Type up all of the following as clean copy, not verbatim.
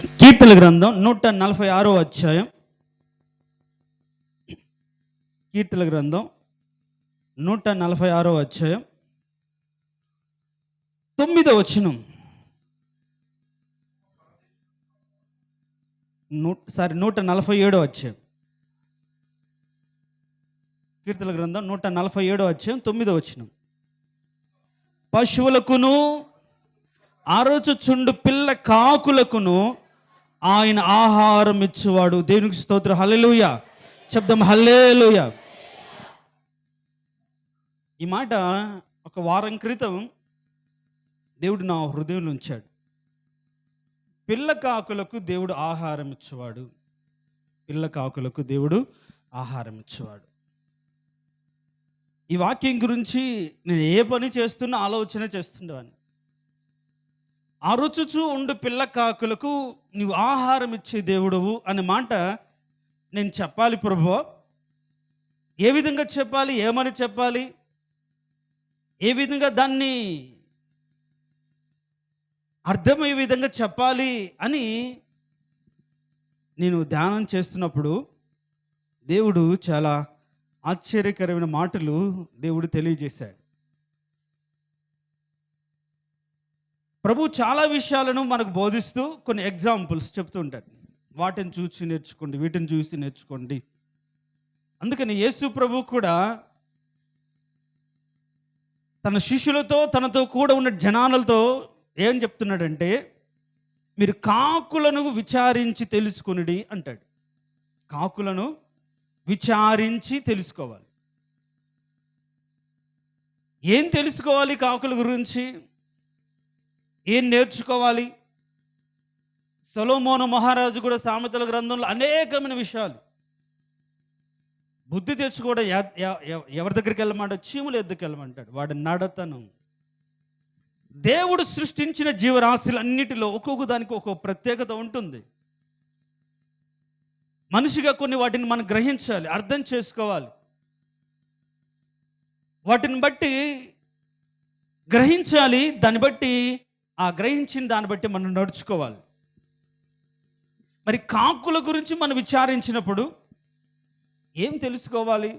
కీర్తన గ్రంథం 146వ అధ్యాయం. కీర్తన గ్రంథం 146వ అధ్యాయం 9వ వచనం. 147వ అధ్యాయం. కీర్తన గ్రంథం 147వ అధ్యాయం 9వ వచనం. పశువులకును ఆరోచుచుండు పిల్ల కాకులకును ఆయన ఆహారం ఇచ్చేవాడు. దేవునికి స్తోత్రం. హల్లెలూయా చెప్దాం. హల్లెలూయా. ఈ మాట ఒక వారం క్రితం దేవుడు నా హృదయంలో ఉంచాడు. పిల్ల కాకులకు దేవుడు ఆహారం ఇచ్చేవాడు. పిల్ల కాకులకు దేవుడు ఆహారం ఇచ్చేవాడు. ఈ వాక్యం గురించి నేను ఏ పని చేస్తున్నా ఆలోచన చేస్తుండేవాడిని. అరుచుచూ ఉండు పిల్ల కాకులకు నీవు ఆహారం ఇచ్చే దేవుడవు అనే మాట నేను చెప్పాలి ప్రభువా. ఏ విధంగా చెప్పాలి, ఏమని చెప్పాలి, ఏ విధంగా దాన్ని అర్థమయ్యే విధంగా చెప్పాలి అని నేను ధ్యానం చేస్తున్నప్పుడు దేవుడు చాలా ఆశ్చర్యకరమైన మాటలు దేవుడు తెలియజేశాడు. ప్రభు చాలా విషయాలను మనకు బోధిస్తూ కొన్ని ఎగ్జాంపుల్స్ చెప్తూ ఉంటాడు. వాటిని చూసి నేర్చుకోండి, వీటిని చూసి నేర్చుకోండి. అందుకని యేసు ప్రభు కూడా తన శిష్యులతో, తనతో కూడా ఉన్న జనాలతో ఏం చెప్తున్నాడంటే, మీరు కాకులను విచారించి తెలుసుకొనిడి అంటాడు. కాకులను విచారించి తెలుసుకోవాలి. ఏం తెలుసుకోవాలి కాకుల గురించి, ఏం నేర్చుకోవాలి? సొలొమోను మహారాజు కూడా సామెతల గ్రంథంలో అనేకమైన విషయాలు బుద్ధి తెచ్చుకోవడం. ఎవరి దగ్గరికి వెళ్ళమంటాడు? చీముల ఎద్దుకు వెళ్ళమంటాడు. వాడి నడతను, దేవుడు సృష్టించిన జీవరాశులన్నిటిలో ఒక్కొక్క దానికి ఒక్కొక్క ప్రత్యేకత ఉంటుంది. మనిషిగా కొన్ని వాటిని మనం గ్రహించాలి, అర్థం చేసుకోవాలి. వాటిని బట్టి గ్రహించాలి, దాన్ని బట్టి ఆ గ్రహించిన దాన్ని బట్టి మనం నడుచుకోవాలి. మరి కాకుల గురించి మనం విచారించినప్పుడు ఏం తెలుసుకోవాలి?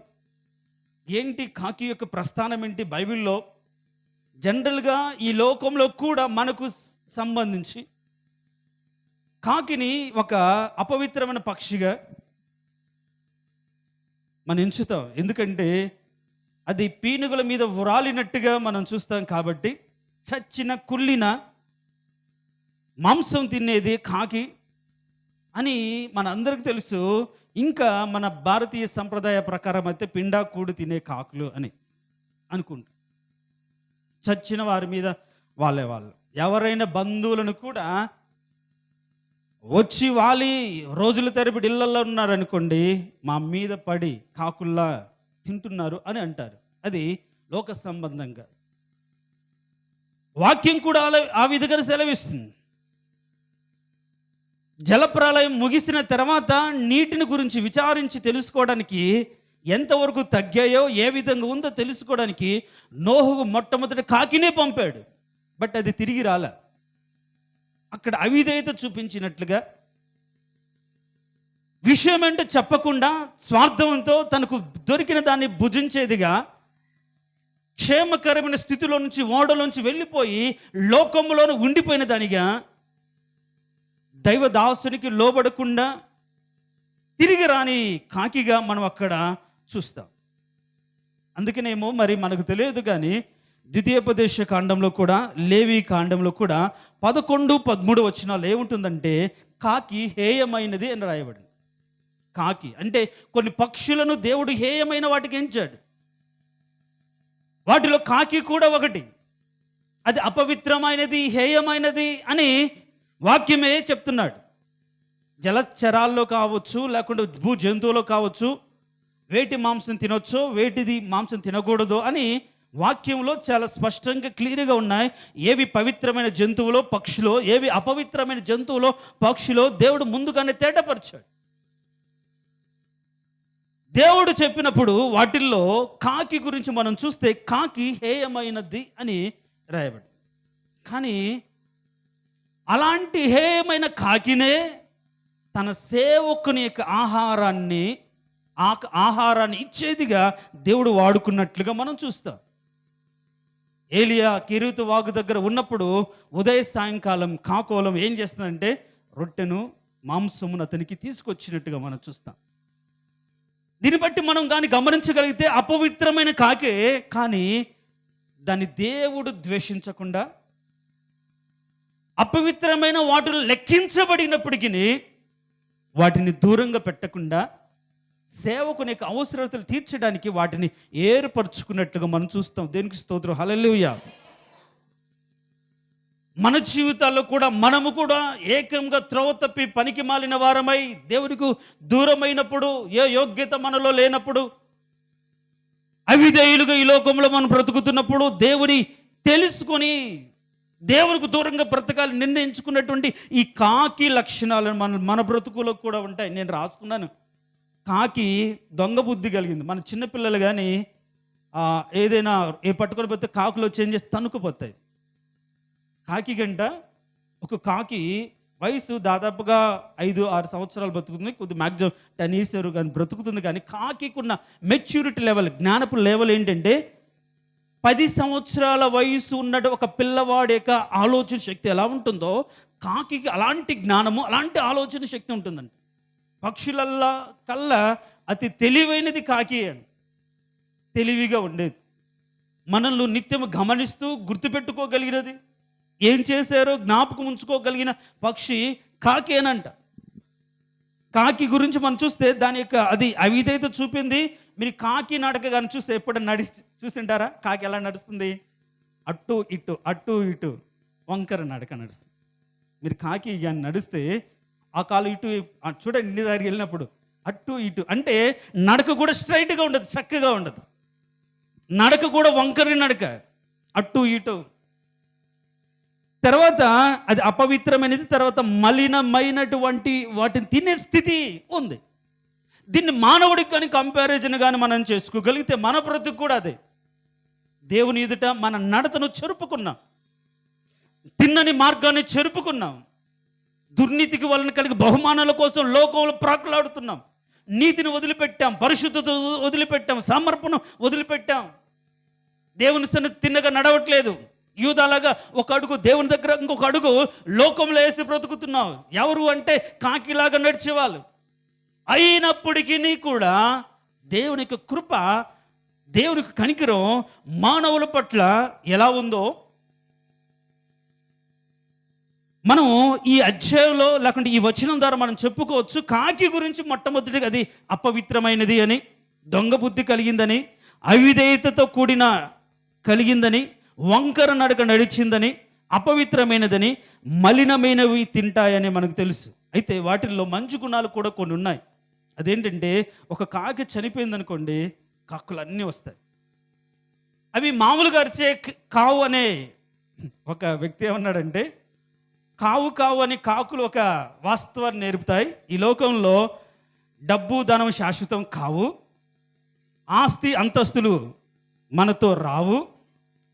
ఏంటి కాకి యొక్క ప్రస్థానం ఏంటి? బైబిల్లో జనరల్గా ఈ లోకంలో కూడా మనకు సంబంధించి కాకిని ఒక అపవిత్రమైన పక్షిగా మనం ఎంచుతాం. ఎందుకంటే అది పీనుగుల మీద వ్రాలినట్టుగా మనం చూస్తాం. కాబట్టి చచ్చిన కుళ్ళిన మాంసం తినేది కాకి అని మన అందరికీ తెలుసు. ఇంకా మన భారతీయ సంప్రదాయ ప్రకారం అయితే పిండా కూడు తినే కాకులు అని అనుకుంటాం. చచ్చిన వారి మీద వాళ్ళు ఎవరైనా బంధువులను కూడా వచ్చి వాలి రోజుల తరబడి ఇళ్లలో ఉన్నారనుకోండి, మా మీద పడి కాకుల్లా తింటున్నారు అని అంటారు. అది లోక సంబంధంగా. వాక్యం కూడా ఆ విధంగా సెలవిస్తుంది. జలప్రలయం ముగిసిన తర్వాత నీటిని గురించి విచారించి తెలుసుకోవడానికి ఎంతవరకు తగ్గాయో, ఏ విధంగా ఉందో తెలుసుకోవడానికి నోహు మొట్టమొదటి కాకినే పంపాడు. బట్ అది తిరిగి రాలే. అక్కడ అవిధేయత చూపించినట్లుగా, విషయం ఏంటో చెప్పకుండా స్వార్థంతో తనకు దొరికిన దాన్ని భుజించేదిగా, క్షేమకరమైన స్థితిలో నుంచి ఓడలోంచి వెళ్ళిపోయి లోకంలోనే ఉండిపోయిన దానిగా, దైవదాసునికి లోబడకుండా తిరిగి రాని కాకిగా మనం అక్కడ చూస్తాం. అందుకనేమో మరి మనకు తెలియదు కానీ ద్వితీయోపదేశ కాండంలో కూడా, లేవి కాండంలో కూడా 11, 13 వచనాలు ఏముంటుందంటే కాకి హేయమైనది అని రాయబడింది. కాకి అంటే కొన్ని పక్షులను దేవుడు హేయమైన వాటికి ఎంచాడు. వాటిలో కాకి కూడా ఒకటి. అది అపవిత్రమైనది, హేయమైనది అని వాక్యమే చెప్తున్నాడు. జలచరాల్లో కావచ్చు, లేకుంటే భూ జంతువులో కావచ్చు, వేటి మాంసం తినొచ్చో, వేటిది మాంసం తినకూడదు అని వాక్యంలో చాలా స్పష్టంగా క్లియర్గా ఉన్నాయి. ఏవి పవిత్రమైన జంతువులో పక్షులో, ఏవి అపవిత్రమైన జంతువులో పక్షులో దేవుడు ముందుగానే తేటపరిచాడు. దేవుడు చెప్పినప్పుడు వాటిల్లో కాకి గురించి మనం చూస్తే కాకి హేయమైనది అని రాయబడి. కానీ అలాంటి హేయమైన కాకినే తన సేవకుని యొక్క ఆహారాన్ని ఇచ్చేదిగా దేవుడు వాడుకున్నట్లుగా మనం చూస్తాం. ఏలియా కెరీతు వాగు దగ్గర ఉన్నప్పుడు ఉదయ సాయంకాలం కాకోలం ఏం చేస్తుందంటే రొట్టెను మాంసమును అతనికి తీసుకొచ్చినట్టుగా మనం చూస్తాం. దీన్ని బట్టి మనం కానీ గమనించగలిగితే అపవిత్రమైన కాకే, కానీ దాన్ని దేవుడు ద్వేషించకుండా, అపవిత్రమైన వాటిలో లెక్కించబడినప్పటికీ వాటిని దూరంగా పెట్టకుండా సేవకుని యొక్క అవసరతలు తీర్చడానికి వాటిని ఏర్పరచుకున్నట్టుగా మనం చూస్తాం. దేనికి స్తోత్రం, హల్లెలూయా. మన జీవితాల్లో కూడా మనము కూడా ఏకంగా త్రోవ తప్పి పనికి మాలిన వారమై దేవునికి దూరమైనప్పుడు, ఏ యోగ్యత మనలో లేనప్పుడు, అవిధేయులుగా ఈ లోకంలో మనం బ్రతుకుతున్నప్పుడు దేవుని తెలుసుకొని దేవునికి దూరంగా బ్రతకాలి నిర్ణయించుకున్నటువంటి ఈ కాకి లక్షణాలు మన బ్రతుకులో కూడా ఉంటాయి. నేను రాసుకున్నాను, కాకి దొంగ బుద్ధి కలిగింది. మన చిన్నపిల్లలు కానీ ఏదైనా పట్టుకొని పోతే కాకులో చేంజ్ చేసి తనుకుపోతాయి. కాకి గంట ఒక కాకి వయసు దాదాపుగా 5-6 సంవత్సరాలు బ్రతుకుతుంది, కొద్ది మ్యాక్సిమం 10 years కానీ బ్రతుకుతుంది. కానీ కాకికి ఉన్న మెచ్యూరిటీ లెవెల్, జ్ఞానపు లెవెల్ ఏంటంటే 10 సంవత్సరాల వయసు ఉన్నట్టు ఒక పిల్లవాడి యొక్క ఆలోచన శక్తి ఎలా ఉంటుందో కాకి అలాంటి జ్ఞానము, అలాంటి ఆలోచన శక్తి ఉంటుందండి. పక్షులల్లా కల్లా అతి తెలివైనది కాకి అని, తెలివిగా ఉండేది, మనల్ని నిత్యము గమనిస్తూ గుర్తుపెట్టుకోగలిగినది, ఏం చేశారో జ్ఞాపకం ఉంచుకోగలిగిన పక్షి కాకేనంట. కాకి గురించి మనం చూస్తే దాని యొక్క అది అవిధేయత చూపింది. మీరు కాకి నడక కానీ చూస్తే ఎప్పుడైనా చూసింటారా? కాకి ఎలా నడుస్తుంది? అటు ఇటు అటు ఇటు వంకర నడక నడుస్తుంది. మీరు కాకి కానీ నడిస్తే ఆ కాలు ఇటు చూడండి, ఇంటి దగ్గరికి వెళ్ళినప్పుడు అటు ఇటు అంటే నడక కూడా స్ట్రైట్గా ఉండదు, చక్కగా ఉండదు. నడక కూడా వంకరి నడక, అటు ఇటు. తర్వాత అది అపవిత్రమైనది, తర్వాత మలినమైనటువంటి వాటిని తినే స్థితి ఉంది. దీన్ని మానవుడికి కానీ కంపారిజన్ కానీ మనం చేసుకోగలిగితే మన బ్రతుకు కూడా అదే. దేవుని ఎదుట మన నడతను చెరుపుకున్నాం, తిన్నని మార్గాన్ని చెరుపుకున్నాం, దుర్నీతికి వలన కలిగి బహుమానాల కోసం లోకంలో ప్రాకులాడుతున్నాం, నీతిని వదిలిపెట్టాం, పరిశుద్ధత వదిలిపెట్టాం, సమర్పణ వదిలిపెట్టాం, దేవుని సన్నిధి తిన్నగా నడవట్లేదు. యూదాలాగా ఒక అడుగు దేవుని దగ్గర, ఇంకొక అడుగు లోకంలో వేసి బ్రతుకుతున్నావు. ఎవరు అంటే కాకిలాగా నడిచేవాళ్ళు. అయినప్పటికీ కూడా దేవునికి కృప, దేవునికి కనికరం మానవుల పట్ల ఎలా ఉందో మనం ఈ అధ్యాయంలో లేకుంటే ఈ వచనం ద్వారా మనం చెప్పుకోవచ్చు. కాకి గురించి మొట్టమొదటిగా అది అపవిత్రమైనది అని, దొంగ బుద్ధి కలిగిందని, అవిధేయతతో కూడిన కలిగిందని, వంకర నడక నడిచిందని, అపవిత్రమైనదని, మలినమైనవి తింటాయని మనకు తెలుసు. అయితే వాటిల్లో మంచి గుణాలు కూడా కొన్ని ఉన్నాయి. అదేంటంటే, ఒక కాకి చనిపోయిందనుకోండి, కాకులు అన్నీ వస్తాయి. అవి మామూలుగా అరిచే కావు అనే ఒక వ్యక్తి ఏమన్నాడంటే, కావు కావు అని కాకులు ఒక వాస్తవాన్ని నేర్పుతాయి. ఈ లోకంలో డబ్బు ధనం శాశ్వతం కావు, ఆస్తి అంతస్తులు మనతో రావు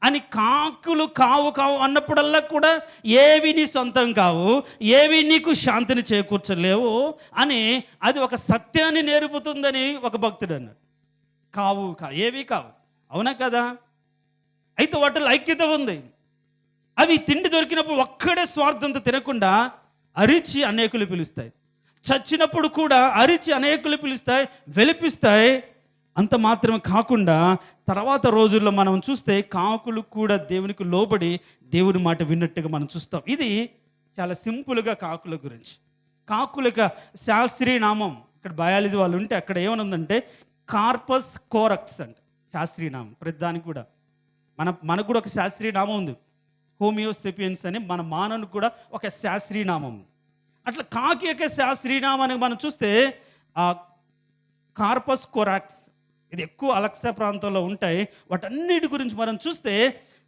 అని కాకులు కావు కావు అన్నప్పుడల్లా కూడా ఏవి నీ సొంతం కావు, ఏవి నీకు శాంతిని చేకూర్చలేవు అని అది ఒక సత్యాన్ని నేర్పుతుందని ఒక భక్తుడు అన్నాడు. కావు ఏవి కావు, అవునా కదా? అయితే వాటిలో ఐక్యత ఉంది. అవి తిండి దొరికినప్పుడు ఒక్కడే స్వార్థంతో తినకుండా అరిచి అనేకులు పిలుస్తాయి, చచ్చినప్పుడు కూడా అరిచి అనేకులు పిలుస్తాయి, వెలిపిస్తాయి. అంత మాత్రమే కాకుండా తర్వాత రోజుల్లో మనం చూస్తే కాకులు కూడా దేవునికి లోబడి దేవుని మాట విన్నట్టుగా మనం చూస్తాం. ఇది చాలా సింపుల్గా కాకుల గురించి. కాకుల యొక్క శాస్త్రీయ నామం, ఇక్కడ బయాలజీ వాళ్ళు ఉంటే అక్కడ ఏమనుందంటే కార్పస్ కోరక్స్ అంట శాస్త్రీయ నామం. ప్రతిదానికి కూడా మనకు కూడా ఒక శాస్త్రీయ నామం ఉంది, హోమియోసెపియన్స్ అని. మన మానవునికి కూడా ఒక శాస్త్రీయ నామం. అట్లా కాకి యొక్క శాస్త్రీయ నామానికి మనం చూస్తే కార్పస్ కోరాక్స్, ఇది ఎక్కువ అలక్సా ప్రాంతంలో ఉంటాయి. వాటన్నిటి గురించి మనం చూస్తే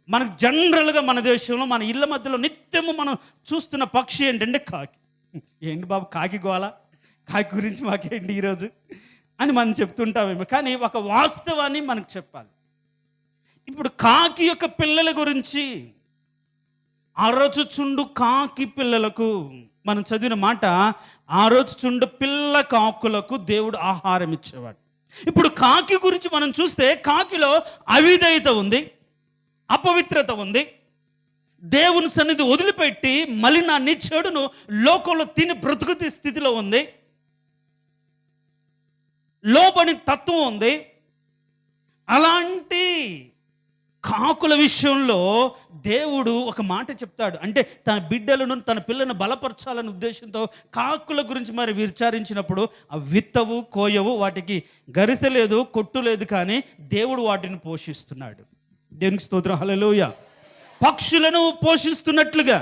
మనకు జనరల్గా మన దేశంలో మన ఇళ్ళ మధ్యలో నిత్యము మనం చూస్తున్న పక్షి ఏంటంటే కాకి. ఏంటి బాబు కాకి గోల, కాకి గురించి మాకేంటి ఈరోజు అని మనం చెప్తుంటామేమో, కానీ ఒక వాస్తవాన్ని మనకు చెప్పాలి. ఇప్పుడు కాకి యొక్క పిల్లల గురించి, అరచుచుండు కాకి పిల్లలకు, మనం చదివిన మాట, అరచుచుండు పిల్ల కాకులకు దేవుడు ఆహారం ఇచ్చేవాడు. ఇప్పుడు కాకి గురించి మనం చూస్తే కాకిలో అవిధేయత ఉంది, అపవిత్రత ఉంది, దేవుని సన్నిధి వదిలిపెట్టి మలినాన్ని చెడును లోకంలో తిని బ్రతుకుతి స్థితిలో ఉంది, లోబని తత్వం ఉంది. అలాంటి కాకుల విషయంలో దేవుడు ఒక మాట చెప్తాడు. అంటే తన బిడ్డలను, తన పిల్లను బలపరచాలనే ఉద్దేశంతో కాకుల గురించి మరి విచారించినప్పుడు ఆ విత్తవు కోయవు, వాటికి గరిసె లేదు, కొట్టు లేదు, కానీ దేవుడు వాటిని పోషిస్తున్నాడు. దేవునికి స్తోత్రం, హల్లెలూయా. పక్షులను పోషిస్తున్నట్లుగా,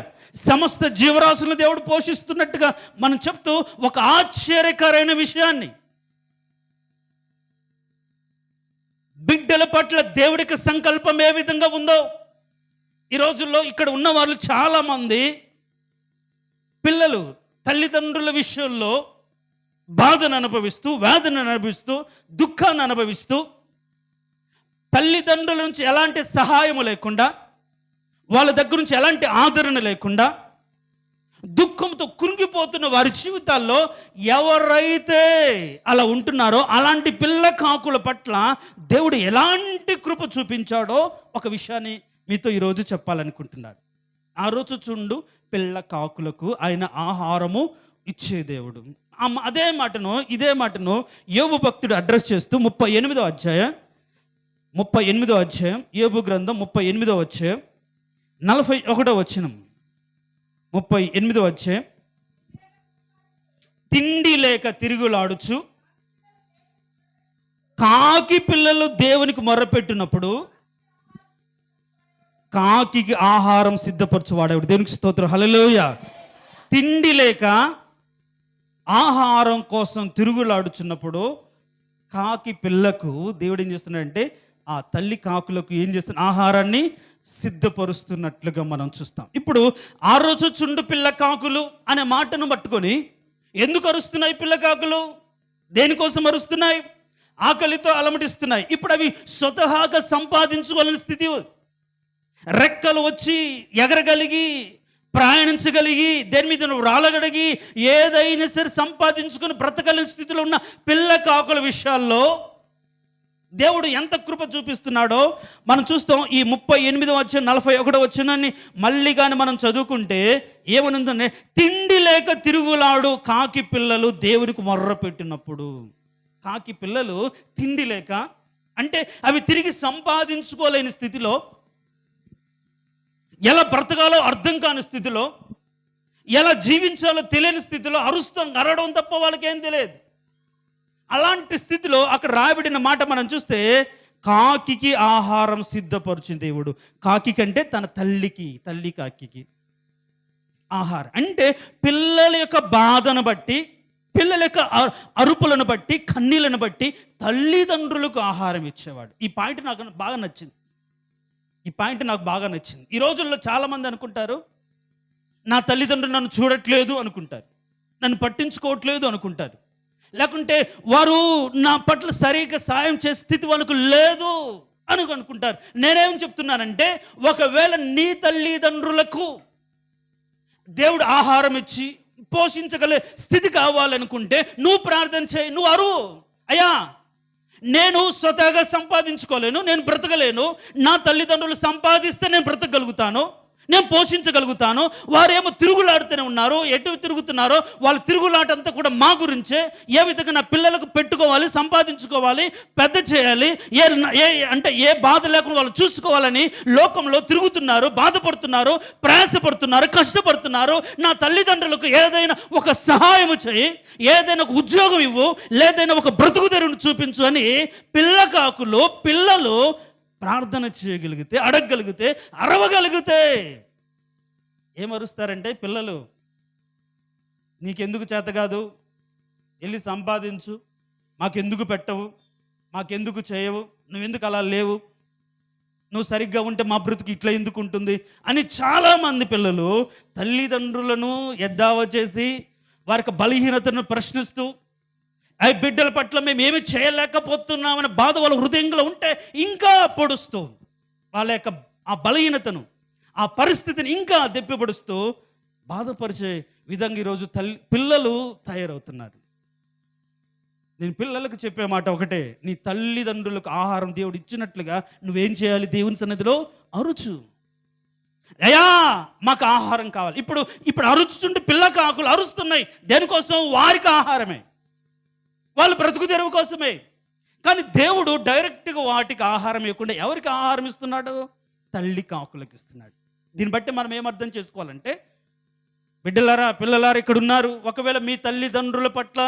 సమస్త జీవరాశులను దేవుడు పోషిస్తున్నట్టుగా మనం చెప్తూ ఒక ఆశ్చర్యకరమైన విషయాన్ని, బిడ్డల పట్ల దేవుడికి సంకల్పం ఏ విధంగా ఉందో, ఈ రోజుల్లో ఇక్కడ ఉన్న వాళ్ళు చాలామంది పిల్లలు తల్లిదండ్రుల విషయంలో బాధను అనుభవిస్తూ, వేదన అనుభవిస్తూ, దుఃఖాన్ని అనుభవిస్తూ, తల్లిదండ్రుల నుంచి ఎలాంటి సహాయము లేకుండా, వాళ్ళ దగ్గర నుంచి ఎలాంటి ఆదరణ లేకుండా దుఃఖంతో కృంగిపోతున్న వారి జీవితాల్లో ఎవరైతే అలా ఉంటున్నారో అలాంటి పిల్ల కాకుల పట్ల దేవుడు ఎలాంటి కృప చూపించాడో ఒక విషయాన్ని మీతో ఈరోజు చెప్పాలనుకుంటున్నారు. ఆ రోజు చుండు పిల్ల కాకులకు ఆయన ఆహారము ఇచ్చే దేవుడు. ఇదే మాటను యోబు భక్తుడు అడ్రస్ చేస్తూ 38వ అధ్యాయం యోబు గ్రంథం 38వ అధ్యాయం 41వ వచనం. 38వ అధ్యాయం, తిండి లేక తిరుగులాడుచు కాకి పిల్లలు దేవునికి మొర్రపెట్టినప్పుడు కాకికి ఆహారం సిద్ధపరచువాడేవాడు. దేవునికి స్తోత్రం, హల్లెలూయా. తిండి లేక ఆహారం కోసం తిరుగులాడుచున్నప్పుడు కాకి పిల్లకు దేవుడు ఏం చేస్తున్నాడంటే ఆ తల్లి కాకులకు ఏం చేస్తున్న ఆహారాన్ని సిద్ధపరుస్తున్నట్లుగా మనం చూస్తాం. ఇప్పుడు ఆ రోజు చుండు పిల్ల కాకులు అనే మాటను పట్టుకొని ఎందుకు అరుస్తున్నాయి పిల్ల కాకులు? దేనికోసం అరుస్తున్నాయి? ఆకలితో అలమటిస్తున్నాయి. ఇప్పుడు అవి స్వతహాగా సంపాదించుకోవాలని స్థితి, రెక్కలు వచ్చి ఎగరగలిగి ప్రయాణించగలిగి దేని మీద రాలగలిగి ఏదైనా సరే సంపాదించుకొని బ్రతకలేని స్థితిలో ఉన్న పిల్ల కాకుల విషయాల్లో దేవుడు ఎంత కృప చూపిస్తున్నాడో మనం చూస్తాం. ఈ 38వ అధ్యాయం 41వ వచనాన్ని మళ్ళీ కానీ మనం చదువుకుంటే ఏమనుందంటే, తిండి లేక తిరుగులాడు కాకి పిల్లలు దేవునికి మొర్ర పెట్టినప్పుడు. కాకి పిల్లలు తిండి లేక అంటే అవి తిరిగి సంపాదించుకోలేని స్థితిలో, ఎలా బ్రతకాలో అర్థం కాని స్థితిలో, ఎలా జీవించాలో తెలియని స్థితిలో అరవడం తప్ప వాళ్ళకేం తెలియదు. అలాంటి స్థితిలో అక్కడ రాయబడిన మాట మనం చూస్తే, కాకికి ఆహారం సిద్ధపరిచిన దేవుడు. కాకి కంటే తన తల్లి కాకికి ఆహారం అంటే పిల్లల యొక్క బాధను బట్టి, పిల్లల యొక్క అరుపులను బట్టి, కన్నీలను బట్టి తల్లిదండ్రులకు ఆహారం ఇచ్చేవాడు. ఈ పాయింట్ నాకు బాగా నచ్చింది. ఈ రోజుల్లో చాలామంది అనుకుంటారు, నా తల్లిదండ్రులు నన్ను చూడట్లేదు అనుకుంటారు, నన్ను పట్టించుకోవట్లేదు అనుకుంటారు, లేకుంటే వారు నా పట్ల సరిగ్గా సాయం చేసే స్థితి వాళ్ళకు లేదు అని అనుకుంటారు. నేనేం చెప్తున్నానంటే, ఒకవేళ నీ తల్లిదండ్రులకు దేవుడు ఆహారం ఇచ్చి పోషించగలే స్థితి కావాలనుకుంటే నువ్వు ప్రార్థన చేయి, నువ్వు అరువు, అయ్యా నేను స్వతహాగా సంపాదించుకోలేను, నేను బ్రతకలేను, నా తల్లిదండ్రులు సంపాదిస్తే నేను బ్రతకగలుగుతాను, నేను పోషించగలుగుతాను. వారేమో తిరుగులాడుతూనే ఉన్నారు, ఎటు తిరుగుతున్నారో వాళ్ళ తిరుగులాట అంతా కూడా మా గురించే. ఏ విధంగా నా పిల్లలకు పెట్టుకోవాలి, సంపాదించుకోవాలి, పెద్ద చేయాలి, ఏ బాధ లేకుండా వాళ్ళు చూసుకోవాలని లోకంలో తిరుగుతున్నారు, బాధపడుతున్నారు, ప్రయాసపడుతున్నారు, కష్టపడుతున్నారు. నా తల్లిదండ్రులకు ఏదైనా ఒక సహాయం చేయి, ఏదైనా ఒక ఉద్యోగం ఇవ్వు, లేదైనా ఒక బ్రతుకు తెరువును చూపించు అని పిల్లలు ప్రార్థన చేయగలిగితే, అడగగలిగితే, అరవగలిగితే ఏమరుస్తారంటే, పిల్లలు నీకెందుకు చేత కాదు, వెళ్ళి సంపాదించు, మాకెందుకు పెట్టవు, మాకెందుకు చేయవు, నువ్వెందుకు అలా లేవు, నువ్వు సరిగ్గా ఉంటే మా బ్రతుకు ఇట్లా ఎందుకు ఉంటుంది అని చాలామంది పిల్లలు తల్లిదండ్రులను ఎద్దావా చేసి వారికి బలహీనతను ప్రశ్నిస్తూ, ఆ బిడ్డల పట్ల మేము ఏమి చేయలేకపోతున్నామనే బాధ వాళ్ళ హృదయంలో ఉంటే ఇంకా పొడుస్తూ వాళ్ళ యొక్క ఆ బలహీనతను, ఆ పరిస్థితిని ఇంకా దెప్పిపడుస్తూ బాధపరిచే విధంగా ఈరోజు పిల్లలు తయారవుతున్నారు. నేను పిల్లలకు చెప్పే మాట ఒకటే, నీ తల్లిదండ్రులకు ఆహారం దేవుడు ఇచ్చినట్లుగా నువ్వేం చేయాలి? దేవుని సన్నిధిలో అరుచు. అయ్యా మాకు ఆహారం కావాలి. ఇప్పుడు అరుచుతుంటే పిల్ల కాకులు అరుస్తున్నాయి. దేనికోసం? వారికి ఆహారమే, వాళ్ళు బ్రతుకు తెరువు కోసమే. కానీ దేవుడు డైరెక్ట్గా వాటికి ఆహారం ఇవ్వకుండా ఎవరికి ఆహారం ఇస్తున్నాడు? తల్లి కాకులకు ఇస్తున్నాడు. దీన్ని బట్టి మనం ఏమర్థం చేసుకోవాలంటే, బిడ్డలారా, పిల్లలారా ఇక్కడ ఉన్నారు, ఒకవేళ మీ తల్లిదండ్రుల పట్ల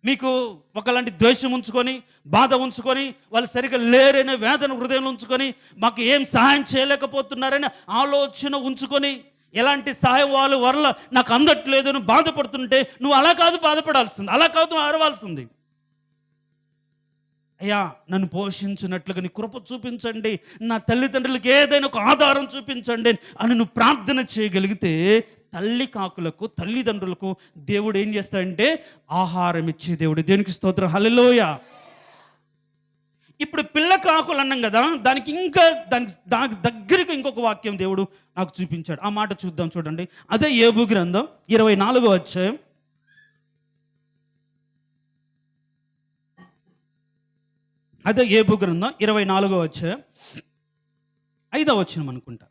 మీకు ఒకలాంటి ద్వేషం ఉంచుకొని, బాధ ఉంచుకొని, వాళ్ళు సరిగ్గా లేరనే వేదన హృదయంలో ఉంచుకొని, మాకు ఏం సహాయం చేయలేకపోతున్నారనే ఆలోచన ఉంచుకొని, ఎలాంటి సహాయం వాళ్ళ వల్ల నాకు అందట్లేదు అని బాధపడుతుంటే, నువ్వు అలా కాదు బాధపడాల్సింది, అలా కాదు అరవాల్సింది. అయ్యా నన్ను పోషించినట్లుగా నీ కృప చూపించండి, నా తల్లిదండ్రులకి ఏదైనా ఒక ఆధారం చూపించండి అని నువ్వు ప్రార్థన చేయగలిగితే, తల్లి కాకులకు, తల్లిదండ్రులకు దేవుడు ఏం చేస్తాడంటే ఆహారం ఇచ్చే దేవుడు. దేనికి స్తోత్రం, హల్లెలూయా. ఇప్పుడు పిల్ల కాకులు అన్నాం కదా, దానికి దగ్గరికి ఇంకొక వాక్యం దేవుడు నాకు చూపించాడు. ఆ మాట చూద్దాం, చూడండి. అదే యోబు గ్రంథం 24వ అధ్యాయం. అదే యోబు గ్రంథం 24వ అధ్యాయం 5వ వచనం అనుకుంటా.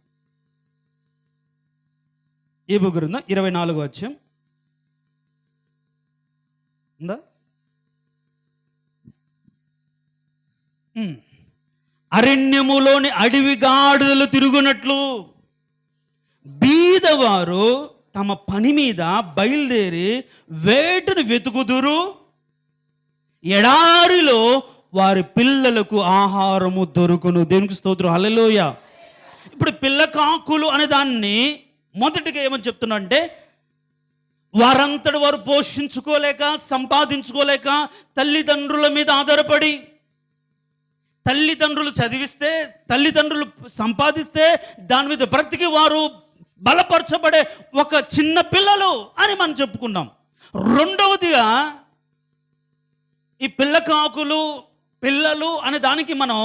యోబు గ్రంథం 24వ అధ్యాయం ఉందా? అరణ్యములోని అడవి గాడిదలు తిరుగునట్లు బీదవారు తమ పని మీద బయలుదేరి వేటను వెతుకుదురు, ఎడారిలో వారి పిల్లలకు ఆహారము దొరుకును. దేవునికి స్తోత్రం, హల్లెలూయా. ఇప్పుడు పిల్ల కాకులు అనే దాన్ని మొదటిగా ఏమని చెప్తున్నా అంటే, వారంతటి వారు పోషించుకోలేక, సంపాదించుకోలేక, తల్లిదండ్రుల మీద ఆధారపడి, తల్లిదండ్రులు చదివిస్తే, తల్లిదండ్రులు సంపాదిస్తే దాని మీద బ్రతికి వారు బలపరచబడే ఒక చిన్న పిల్లలు అని మనం చెప్పుకున్నాం. రెండవదిగా ఈ పిల్ల కాకులు, పిల్లలు అనే దానికి మనం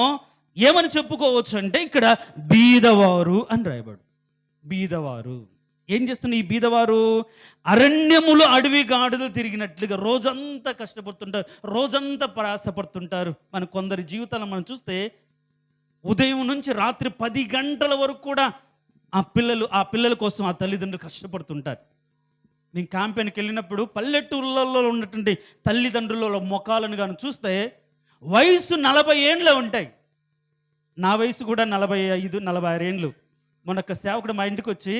ఏమని చెప్పుకోవచ్చు అంటే, ఇక్కడ బీదవారు అని రాయబడు. బీదవారు ఏం చేస్తున్నారు? ఈ బీదవారు అరణ్యములు అడవి గాడిదలు తిరిగినట్లుగా రోజంతా కష్టపడుతుంటారు, రోజంతా ప్రయాసపడుతుంటారు. మన కొందరి జీవితాలను మనం చూస్తే ఉదయం నుంచి రాత్రి 10 గంటల వరకు కూడా ఆ పిల్లల కోసం ఆ తల్లిదండ్రులు కష్టపడుతుంటారు. నేను క్యాంపెయిన్కి వెళ్ళినప్పుడు పల్లెటూళ్ళలో ఉన్నటువంటి తల్లిదండ్రుల ముఖాలను కానీ చూస్తే వయసు 40 ఏండ్లు ఉంటాయి. నా వయసు కూడా 45, 46 ఏండ్లు. మొన్న సేవకుడు మా ఇంటికి వచ్చి,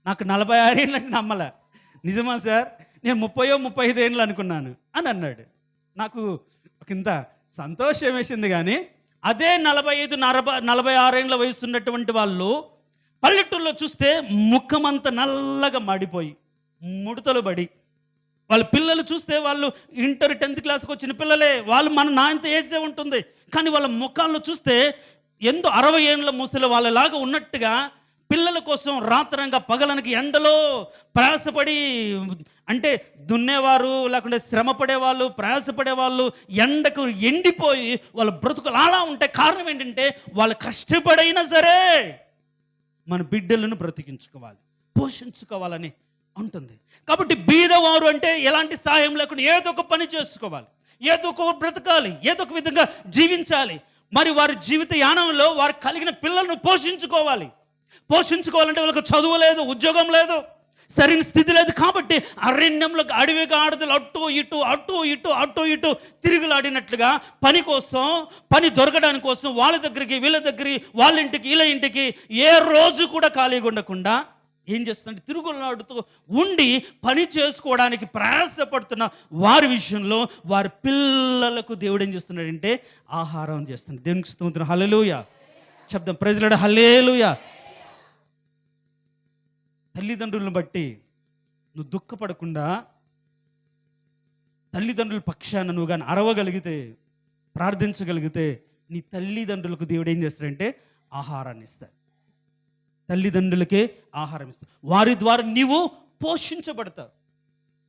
నాకు 46 ఏండ్లు అంటే నమ్మలే. నిజమా సార్, నేను 30, 35 ఏండ్లు అనుకున్నాను అని అన్నాడు. నాకు ఇంత సంతోషం వేసింది. కానీ అదే 45, 46 ఏండ్ల వయసు ఉన్నటువంటి వాళ్ళు పల్లెటూళ్ళలో చూస్తే ముఖమంతా నల్లగా మాడిపోయి ముడతలు పడి, వాళ్ళ పిల్లలు చూస్తే వాళ్ళు ఇంటర్ 10th క్లాస్కి వచ్చిన పిల్లలే, వాళ్ళు నా ఇంత ఏజే ఉంటుంది. కానీ వాళ్ళ ముఖాల్లో చూస్తే ఎంతో 60 ఏండ్ల ముసలి వాళ్ళలాగా ఉన్నట్టుగా, పిల్లల కోసం రాత్రంగా పగలనికి ఎండలో ప్రయాసపడి, అంటే దున్నేవారు, లేకుంటే శ్రమ పడేవాళ్ళు, ప్రయాసపడేవాళ్ళు ఎండకు ఎండిపోయి వాళ్ళ బ్రతుకులు అలా ఉంటాయి. కారణం ఏంటంటే, వాళ్ళు కష్టపడైనా సరే మన బిడ్డలను బ్రతికించుకోవాలి, పోషించుకోవాలని ఉంటుంది. కాబట్టి బీదవారు అంటే ఎలాంటి సాయం లేకుండా ఏదో ఒక పని చేసుకోవాలి, ఏదో ఒక బ్రతకాలి, ఏదో ఒక విధంగా జీవించాలి. మరి వారి జీవిత యానంలో వారు కలిగిన పిల్లలను పోషించుకోవాలంటే వాళ్ళకి చదువు లేదు, ఉద్యోగం లేదు, సరైన స్థితి లేదు. కాబట్టి అరణ్యంలో అడవి గాడిదలు అటు ఇటు తిరుగులాడినట్లుగా పని దొరకడానికి కోసం వాళ్ళ దగ్గరికి, వీళ్ళ దగ్గరికి, వాళ్ళ ఇంటికి, వీళ్ళ ఇంటికి ఏ రోజు కూడా ఖాళీగా ఉండకుండా ఏం చేస్తుందంటే తిరుగులాడుతూ ఉండి పని చేసుకోవడానికి ప్రయాసపడుతున్న వారి విషయంలో వారి పిల్లలకు దేవుడు ఏం చేస్తున్నాడంటే ఆహారం చేస్తున్నాడు. దేవునికి స్తోత్రం, హల్లెలూయా. చెప్దాం, ప్రైజ్ లార్డ్, హల్లెలూయా. తల్లిదండ్రులను బట్టి నువ్వు దుఃఖపడకుండా, తల్లిదండ్రుల పక్షాన నువ్వు కానీ అరవగలిగితే, ప్రార్థించగలిగితే, నీ తల్లిదండ్రులకు దేవుడు ఏం చేస్తాడంటే ఆహారాన్ని ఇస్తాడు. తల్లిదండ్రులకే ఆహారం ఇస్తాడు. వారి ద్వారా నీవు పోషించబడతావు,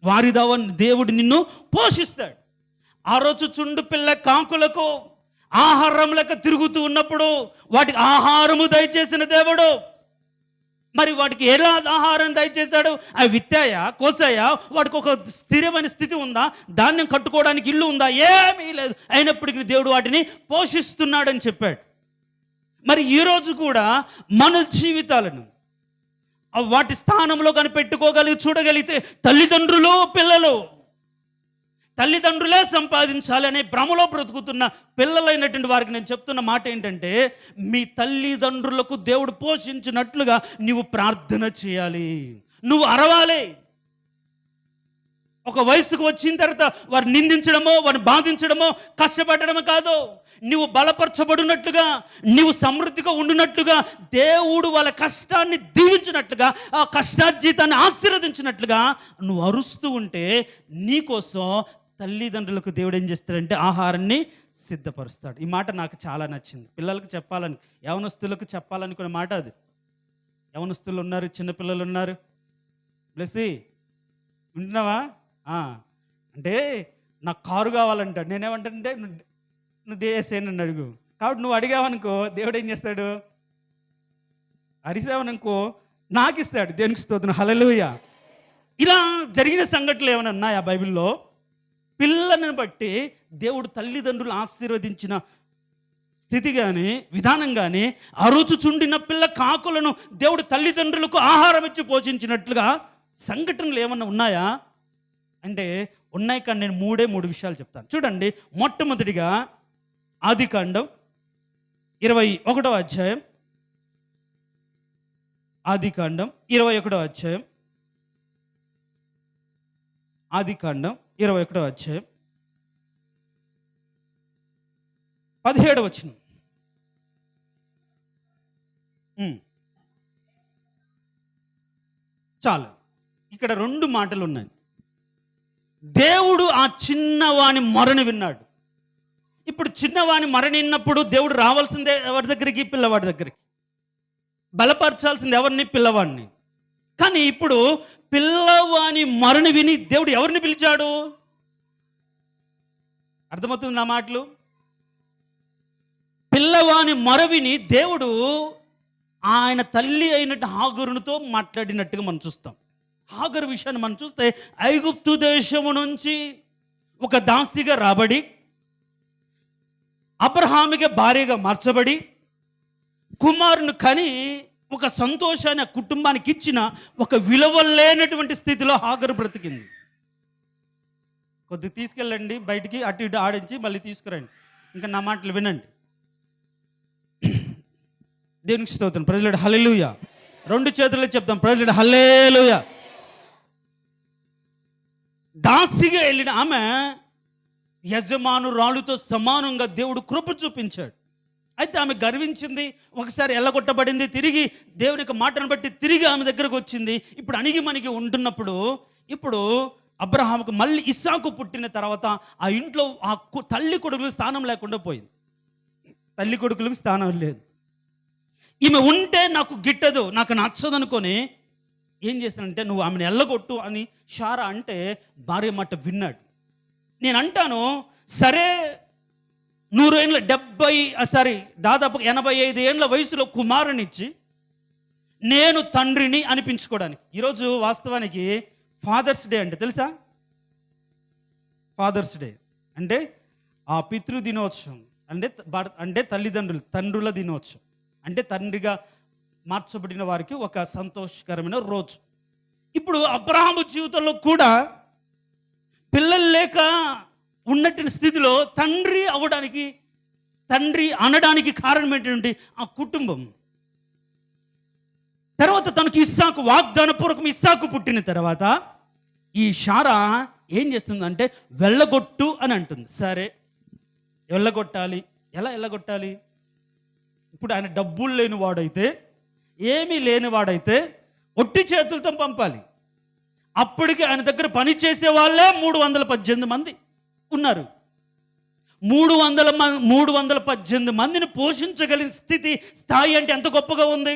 వారి ద్వారా దేవుడు నిన్ను పోషిస్తాడు. ఆ రోజు చుండు పిల్ల కాకులకు ఆహారం లెక్క తిరుగుతూ ఉన్నప్పుడు వాటికి ఆహారము దయచేసిన దేవుడు మరి వాటికి ఎలా ఆహారం దయచేశాడు? అవి విత్తాయా, కోసాయా? వాడికి ఒక స్థిరమైన స్థితి ఉందా? ధాన్యం కట్టుకోవడానికి ఇల్లు ఉందా? ఏమీ లేదు. అయినప్పటికీ దేవుడు వాటిని పోషిస్తున్నాడని చెప్పాడు. మరి ఈరోజు కూడా మన జీవితాలను వాటి స్థానంలో చూడగలిగితే తల్లిదండ్రులు, పిల్లలు, తల్లిదండ్రులే సంపాదించాలనే భ్రమలో బ్రతుకుతున్న పిల్లలైనటువంటి వారికి నేను చెప్తున్న మాట ఏంటంటే, మీ తల్లిదండ్రులకు దేవుడు పోషించినట్లుగా నీవు ప్రార్థన చేయాలి, నువ్వు అరవాలి. ఒక వయసుకు వచ్చిన తర్వాత వారు నిందించడమో, వారిని బాధించడమో, కష్టపడడమో కాదు. నీవు బలపరచబడినట్లుగా, నీవు సమృద్ధిగా ఉండినట్లుగా, దేవుడు వాళ్ళ కష్టాన్ని దీవించినట్లుగా, ఆ కష్టార్జితాన్ని ఆశీర్వదించినట్లుగా నువ్వు అరుస్తూ ఉంటే నీకోసం తల్లిదండ్రులకు దేవుడు ఏం చేస్తాడంటే ఆహారాన్ని సిద్ధపరుస్తాడు. ఈ మాట నాకు చాలా నచ్చింది. పిల్లలకు చెప్పాలని, యవనస్తులకు చెప్పాలనుకునే మాట అది. యవనస్తులు ఉన్నారు, చిన్నపిల్లలు ఉన్నారు. బ్లెస్సీ వింటున్నావా? అంటే నాకు కారు కావాలంటాడు. నేనేమంటానంటే నువ్వు దేసేనని అడుగు. కాబట్టి నువ్వు అడిగావనుకో దేవుడు ఏం చేస్తాడు? అరిసావనుకో నాకు ఇస్తాడు. దేవునికి స్తోత్రం, హల్లెలూయా. ఇలా జరిగిన సంఘటనలు ఏమైనా ఉన్నాయా బైబిల్లో? పిల్లలను బట్టి దేవుడు తల్లిదండ్రులు ఆశీర్వదించిన స్థితి కానీ, విధానం కానీ, అరుచుచుండిన పిల్ల కాకులను దేవుడు తల్లిదండ్రులకు ఆహారం ఇచ్చి పోషించినట్లుగా సంఘటనలు ఏమన్నా ఉన్నాయా అంటే ఉన్నాయి. కానీ నేను మూడు విషయాలు చెప్తాను. చూడండి, మొట్టమొదటిగా ఆదికాండం 21వ అధ్యాయం. ఆదికాండం 21వ అధ్యాయం. ఆదికాండం 21వ అధ్యాయం 17వ వచనం. చాలు, ఇక్కడ 2 మాటలు ఉన్నాయి. దేవుడు ఆ చిన్నవాని మొరని విన్నాడు. ఇప్పుడు చిన్నవాని మరణి విన్నప్పుడు దేవుడు రావాల్సిందే ఎవరి దగ్గరికి? పిల్లవాడి దగ్గరికి. బలపరచాల్సింది ఎవరిని? పిల్లవాడిని. కానీ ఇప్పుడు పిల్లవాని మరణి విని దేవుడు ఎవరిని పిలిచాడు? అర్థమవుతుంది నా మాటలు? పిల్లవాని మొరవిని దేవుడు ఆయన తల్లి అయినట్టు హాగరునితో మాట్లాడినట్టుగా మనం చూస్తాం. హాగరు విషయాన్ని మనం చూస్తే ఐగుప్తు దేశము నుంచి ఒక దాసిగా రాబడి, అబ్రహాముకి భార్యగా మార్చబడి, కుమారుని కని ఒక సంతోషాన్ని ఆ కుటుంబానికి ఇచ్చిన ఒక విలువలేనటువంటి స్థితిలో హాగరు బ్రతికింది. కొద్దిగా తీసుకెళ్ళండి బయటికి, అటు ఇటు ఆడించి మళ్ళీ తీసుకురండి. ఇంకా నా మాటలు వినండి. దేవునికి స్తోత్రం, ప్రైజ్ హల్లెలూయా. 2 చేతుల్లో చెప్తాం, ప్రైజ్ హల్లెలూయా. దాసిగా వెళ్ళిన ఆమె యజమానురాలుతో సమానంగా దేవుడు కృప చూపించాడు. అయితే ఆమె గర్వించింది, ఒకసారి ఎల్లగొట్టబడింది, తిరిగి దేవుని యొక్క మాటను బట్టి తిరిగి ఆమె దగ్గరకు వచ్చింది. ఇప్పుడు అణిగి మణిగి ఉంటున్నప్పుడు ఇప్పుడు అబ్రహాముకు మళ్ళీ ఇస్సాకు పుట్టిన తర్వాత ఆ ఇంట్లో ఆ తల్లి కొడుకులకు స్థానం లేకుండా పోయింది. తల్లి కొడుకులకు స్థానం లేదు. ఈమె ఉంటే నాకు గిట్టదు, నాకు నచ్చదు అనుకొని ఏం చేస్తానంటే నువ్వు ఆమెను ఎల్లగొట్టు అని షారా అంటే భార్య మాట విన్నాడు. నేను అంటాను, సరే 100 ఏళ్ళ దాదాపు 85 ఏళ్ళ వయసులో కుమారునిచ్చి నేను తండ్రిని అనిపించుకోవడానికి. ఈరోజు వాస్తవానికి ఫాదర్స్ డే అంటే తెలుసా? ఫాదర్స్ డే అంటే ఆ పితృ దినోత్సవం, అంటే తండ్రుల దినోత్సవం. అంటే తండ్రిగా మార్చబడిన వారికి ఒక సంతోషకరమైన రోజు. ఇప్పుడు అబ్రహాము జీవితంలో కూడా పిల్లలు లేక ఉన్నటువంటి స్థితిలో తండ్రి అనడానికి కారణం ఏంటంటే ఆ కుటుంబం. తర్వాత తనకు వాగ్దానపూర్వకం ఇస్సాకు పుట్టిన తర్వాత ఈ షారా ఏం చేస్తుందంటే వెళ్ళగొట్టు అని అంటుంది. సరే, వెళ్ళగొట్టాలి. ఎలా వెళ్ళగొట్టాలి? ఇప్పుడు ఆయన డబ్బులు లేనివాడైతే, ఏమీ లేనివాడైతే ఒట్టి చేతులతో పంపాలి. అప్పటికి ఆయన దగ్గర పని చేసే వాళ్ళే 318 మంది ఉన్నారు. 318 మందిని పోషించగలిగిన స్థాయి అంటే ఎంత గొప్పగా ఉంది!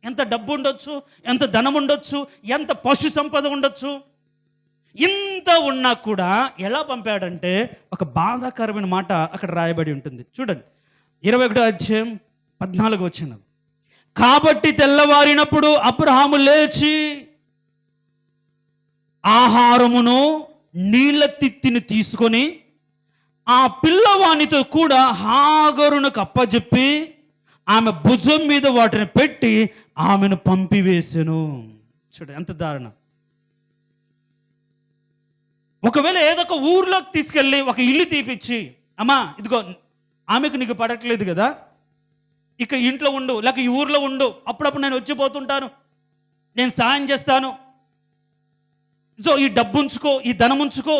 ఎంత డబ్బు ఉండొచ్చు, ఎంత ధనం ఉండొచ్చు, ఎంత పశు సంపద ఉండొచ్చు. ఇంత ఉన్నా కూడా ఎలా పంపాడంటే ఒక బాధాకరమైన మాట అక్కడ రాయబడి ఉంటుంది. చూడండి, 21వ అధ్యాయం 14వ వచనం. కాబట్టి తెల్లవారినప్పుడు అబ్రహాము లేచి ఆహారమును నీళ్ళ తిత్తిని తీసుకొని ఆ పిల్లవానితో కూడా హాగరునకు అప్పజెప్పి ఆమె భుజం మీద వాటిని పెట్టి ఆమెను పంపివేసెను. చూడ ఎంత దారుణం. ఒకవేళ ఏదో ఒక ఊర్లోకి తీసుకెళ్ళి ఒక ఇల్లు తీపిచ్చి, అమ్మా ఇదిగో ఆమెకు నీకు పడట్లేదు కదా, ఇక ఇంట్లో ఉండు, లేక ఈ ఊర్లో ఉండు, అప్పుడప్పుడు నేను వచ్చిపోతుంటాను, నేను సాయం చేస్తాను, సో ఈ డబ్బు ఉంచుకో, ఈ ధనం ఉంచుకో,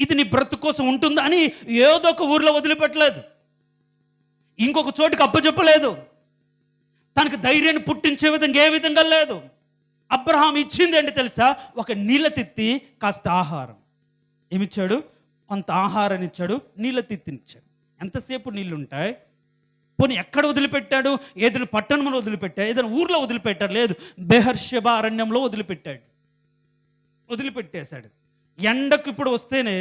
ఇది నీ బ్రతుకు కోసం ఉంటుందా అని ఏదో ఒక ఊర్లో వదిలిపెట్టలేదు, ఇంకొక చోటుకి అప్పచెప్పలేదు, తనకు ధైర్యాన్ని పుట్టించే విధంగా ఏ విధంగా లేదు. అబ్రహాం ఇచ్చింది ఏంటి తెలుసా? ఒక నీళ్ళ తిత్తి, కాస్త ఆహారం. ఏమిచ్చాడు? కొంత ఆహారాన్ని ఇచ్చాడు, నీళ్ళ తిత్తినిచ్చాడు. ఎంతసేపు నీళ్ళు ఉంటాయి? పోనీ ఎక్కడ వదిలిపెట్టాడు? ఏదైనా పట్టణంలో వదిలిపెట్టాడు, ఏదైనా ఊర్లో వదిలిపెట్టాడు? లేదు, బెహర్షెబా అరణ్యంలో వదిలిపెట్టేశాడు. ఎండకు ఇప్పుడు వస్తేనే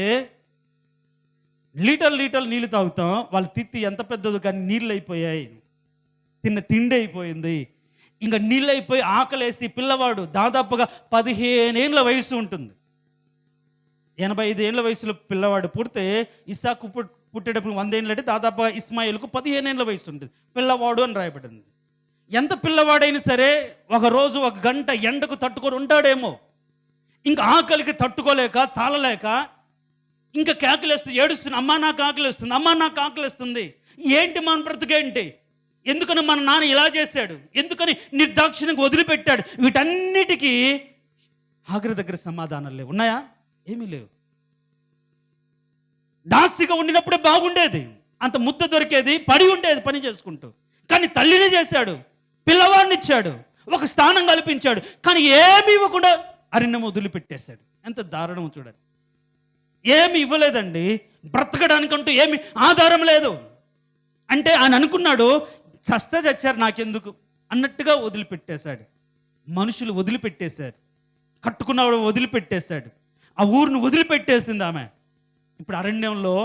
లీటర్ నీళ్ళు తాగుతాం, వాళ్ళ తిత్తి ఎంత పెద్దదో కానీ నీళ్ళు అయిపోయాయి, తిన్న తిండి అయిపోయింది, ఇంకా నీళ్ళు అయిపోయి ఆకలేసి పిల్లవాడు దాదాపుగా 15 ఏళ్ళ వయసు ఉంటుంది. 85 ఏళ్ళ వయసులో పిల్లవాడు పుడితే ఇస్సాకు పుట్టేటప్పుడు 100 ఏళ్ళు అంటే దాదాపుగా ఇస్మాయిల్కు 15 ఏళ్ళ వయసు ఉంటుంది. పిల్లవాడు అని రాయబడింది. ఎంత పిల్లవాడైనా సరే ఒకరోజు 1 గంట ఎండకు తట్టుకొని ఉంటాడేమో, ఇంకా ఆకలికి తట్టుకోలేక తాళలేక ఇంకా కేకలేస్తూ ఏడుస్తుంది, అమ్మా నాకు ఆకలిస్తుంది, అమ్మా నాకు ఆకలిస్తుంది. ఏంటి మన బ్రతుకేంటి? ఎందుకని మన నాన్న ఇలా చేశాడు? ఎందుకని నిర్దాక్షిణ్యంగా వదిలిపెట్టాడు? వీటన్నిటికీ హాగరు దగ్గర సమాధానాలు లేవు. ఉన్నాయా? ఏమీ లేవు. దాసిగా ఉండినప్పుడే బాగుండేది, అంత ముద్ద దొరికేది, పడి ఉండేది పని చేసుకుంటూ. కానీ తల్లిని చేశాడు, పిల్లవాడిని ఇచ్చాడు, ఒక స్థానం కల్పించాడు, కానీ ఏమి ఇవ్వకుండా అరణ్యం వదిలిపెట్టేశాడు. ఎంత దారుణం చూడండి. ఏమి ఇవ్వలేదండి, బ్రతకడానికంటూ ఏమి ఆధారం లేదు. అంటే ఆయన అనుకున్నాడు, చస్తే చచ్చారు నాకెందుకు అన్నట్టుగా వదిలిపెట్టేశాడు. మనుషులు వదిలిపెట్టేశారు, కట్టుకున్నవాడు వదిలిపెట్టేశాడు, ఆ ఊరిని వదిలిపెట్టేసింది ఆమె. ఇప్పుడు అరణ్యంలో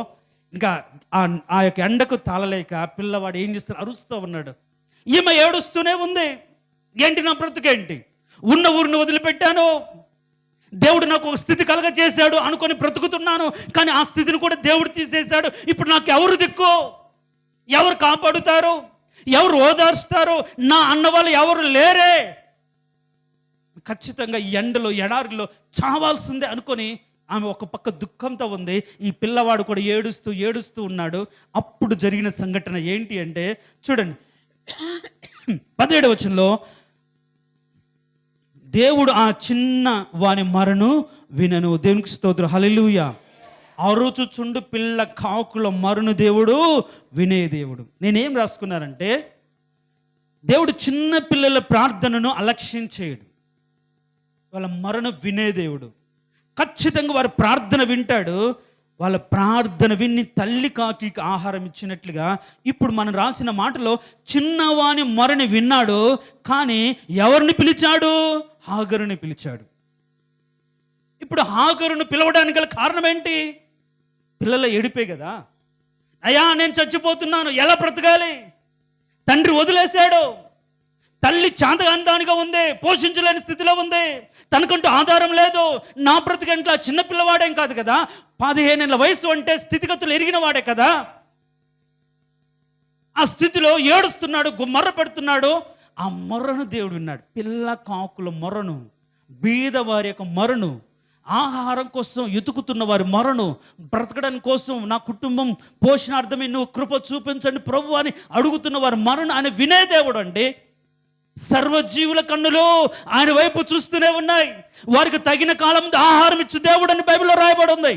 ఇంకా ఆ యొక్క ఎండకు తాళలేక పిల్లవాడు ఏం చేస్తాడు? అరుస్తూ ఉన్నాడు. ఈమె ఏడుస్తూనే ఉంది. ఏంటి నా బ్రతుకేంటి? ఉన్న ఊరిని వదిలిపెట్టాను, దేవుడు నాకు ఒక స్థితి కలగజేశాడు అనుకొని బ్రతుకుతున్నాను, కానీ ఆ స్థితిని కూడా దేవుడు తీసేశాడు. ఇప్పుడు నాకు ఎవరు దిక్కు? ఎవరు కాపాడుతారు? ఎవరు ఓదార్స్తారు? నా అన్న వాళ్ళు ఎవరు లేరే, ఖచ్చితంగా ఈ ఎండలో ఎడారిలో చావాల్సిందే అనుకొని ఆమె ఒక పక్క దుఃఖంతో ఉంది. ఈ పిల్లవాడు కూడా ఏడుస్తూ ఉన్నాడు. అప్పుడు జరిగిన సంఘటన ఏంటి అంటే చూడండి, 17వ వచనంలో, దేవుడు ఆ చిన్న వాని మరను వినను. దేవునికి స్తోత్రం, హల్లెలూయా. అరుచుచుండు పిల్ల కాకుల మరును దేవుడు వినే దేవుడు. నేనేం రాసుకున్నానంటే, దేవుడు చిన్న పిల్లల ప్రార్థనను అలక్ష్యం చేయడు, వాళ్ళ మరణ వినే దేవుడు. ఖచ్చితంగా వారి ప్రార్థన వింటాడు. వాళ్ళ ప్రార్థన విని తల్లి కాకి ఆహారం ఇచ్చినట్లుగా ఇప్పుడు మనం రాసిన మాటలో చిన్నవాని మరణి విన్నాడు, కానీ ఎవరిని పిలిచాడు? హాగరుని పిలిచాడు. ఇప్పుడు హాగరును పిలవడానికి గల కారణం ఏంటి? పిల్లల ఏడిపే కదా. అయ్యా నేను చచ్చిపోతున్నాను, ఎలా బ్రతకాలి? తండ్రి వదిలేశాడు, తల్లి చాంతగాంతానిగా ఉంది, పోషించలేని స్థితిలో ఉంది, తనకంటూ ఆధారం లేదు. నా బ్రతుకంట్లా చిన్న పిల్లవాడేం కాదు కదా, 15 ఏళ్ళ వయసు అంటే స్థితిగతులు ఎరిగిన వాడే కదా. ఆ స్థితిలో ఏడుస్తున్నాడు, మొర్ర పెడుతున్నాడు. ఆ మొర్రను దేవుడు విన్నాడు. పిల్ల కాకుల మొర్రను, బీదవారి యొక్క మొర్రను, ఆహారం కోసం ఎతుకుతున్న వారి మొరను, బ్రతకడానికి కోసం నా కుటుంబం పోషణార్థమే నువ్వు కృప చూపించండి ప్రభు అని అడుగుతున్న వారి మొరను ఆయన వినే దేవుడు అండి. సర్వజీవుల కన్నులు ఆయన వైపు చూస్తూనే ఉన్నాయి. వారికి తగిన కాలం ఆహారం ఇచ్చు దేవుడు అని బైబిల్లో రాయబడి ఉంది.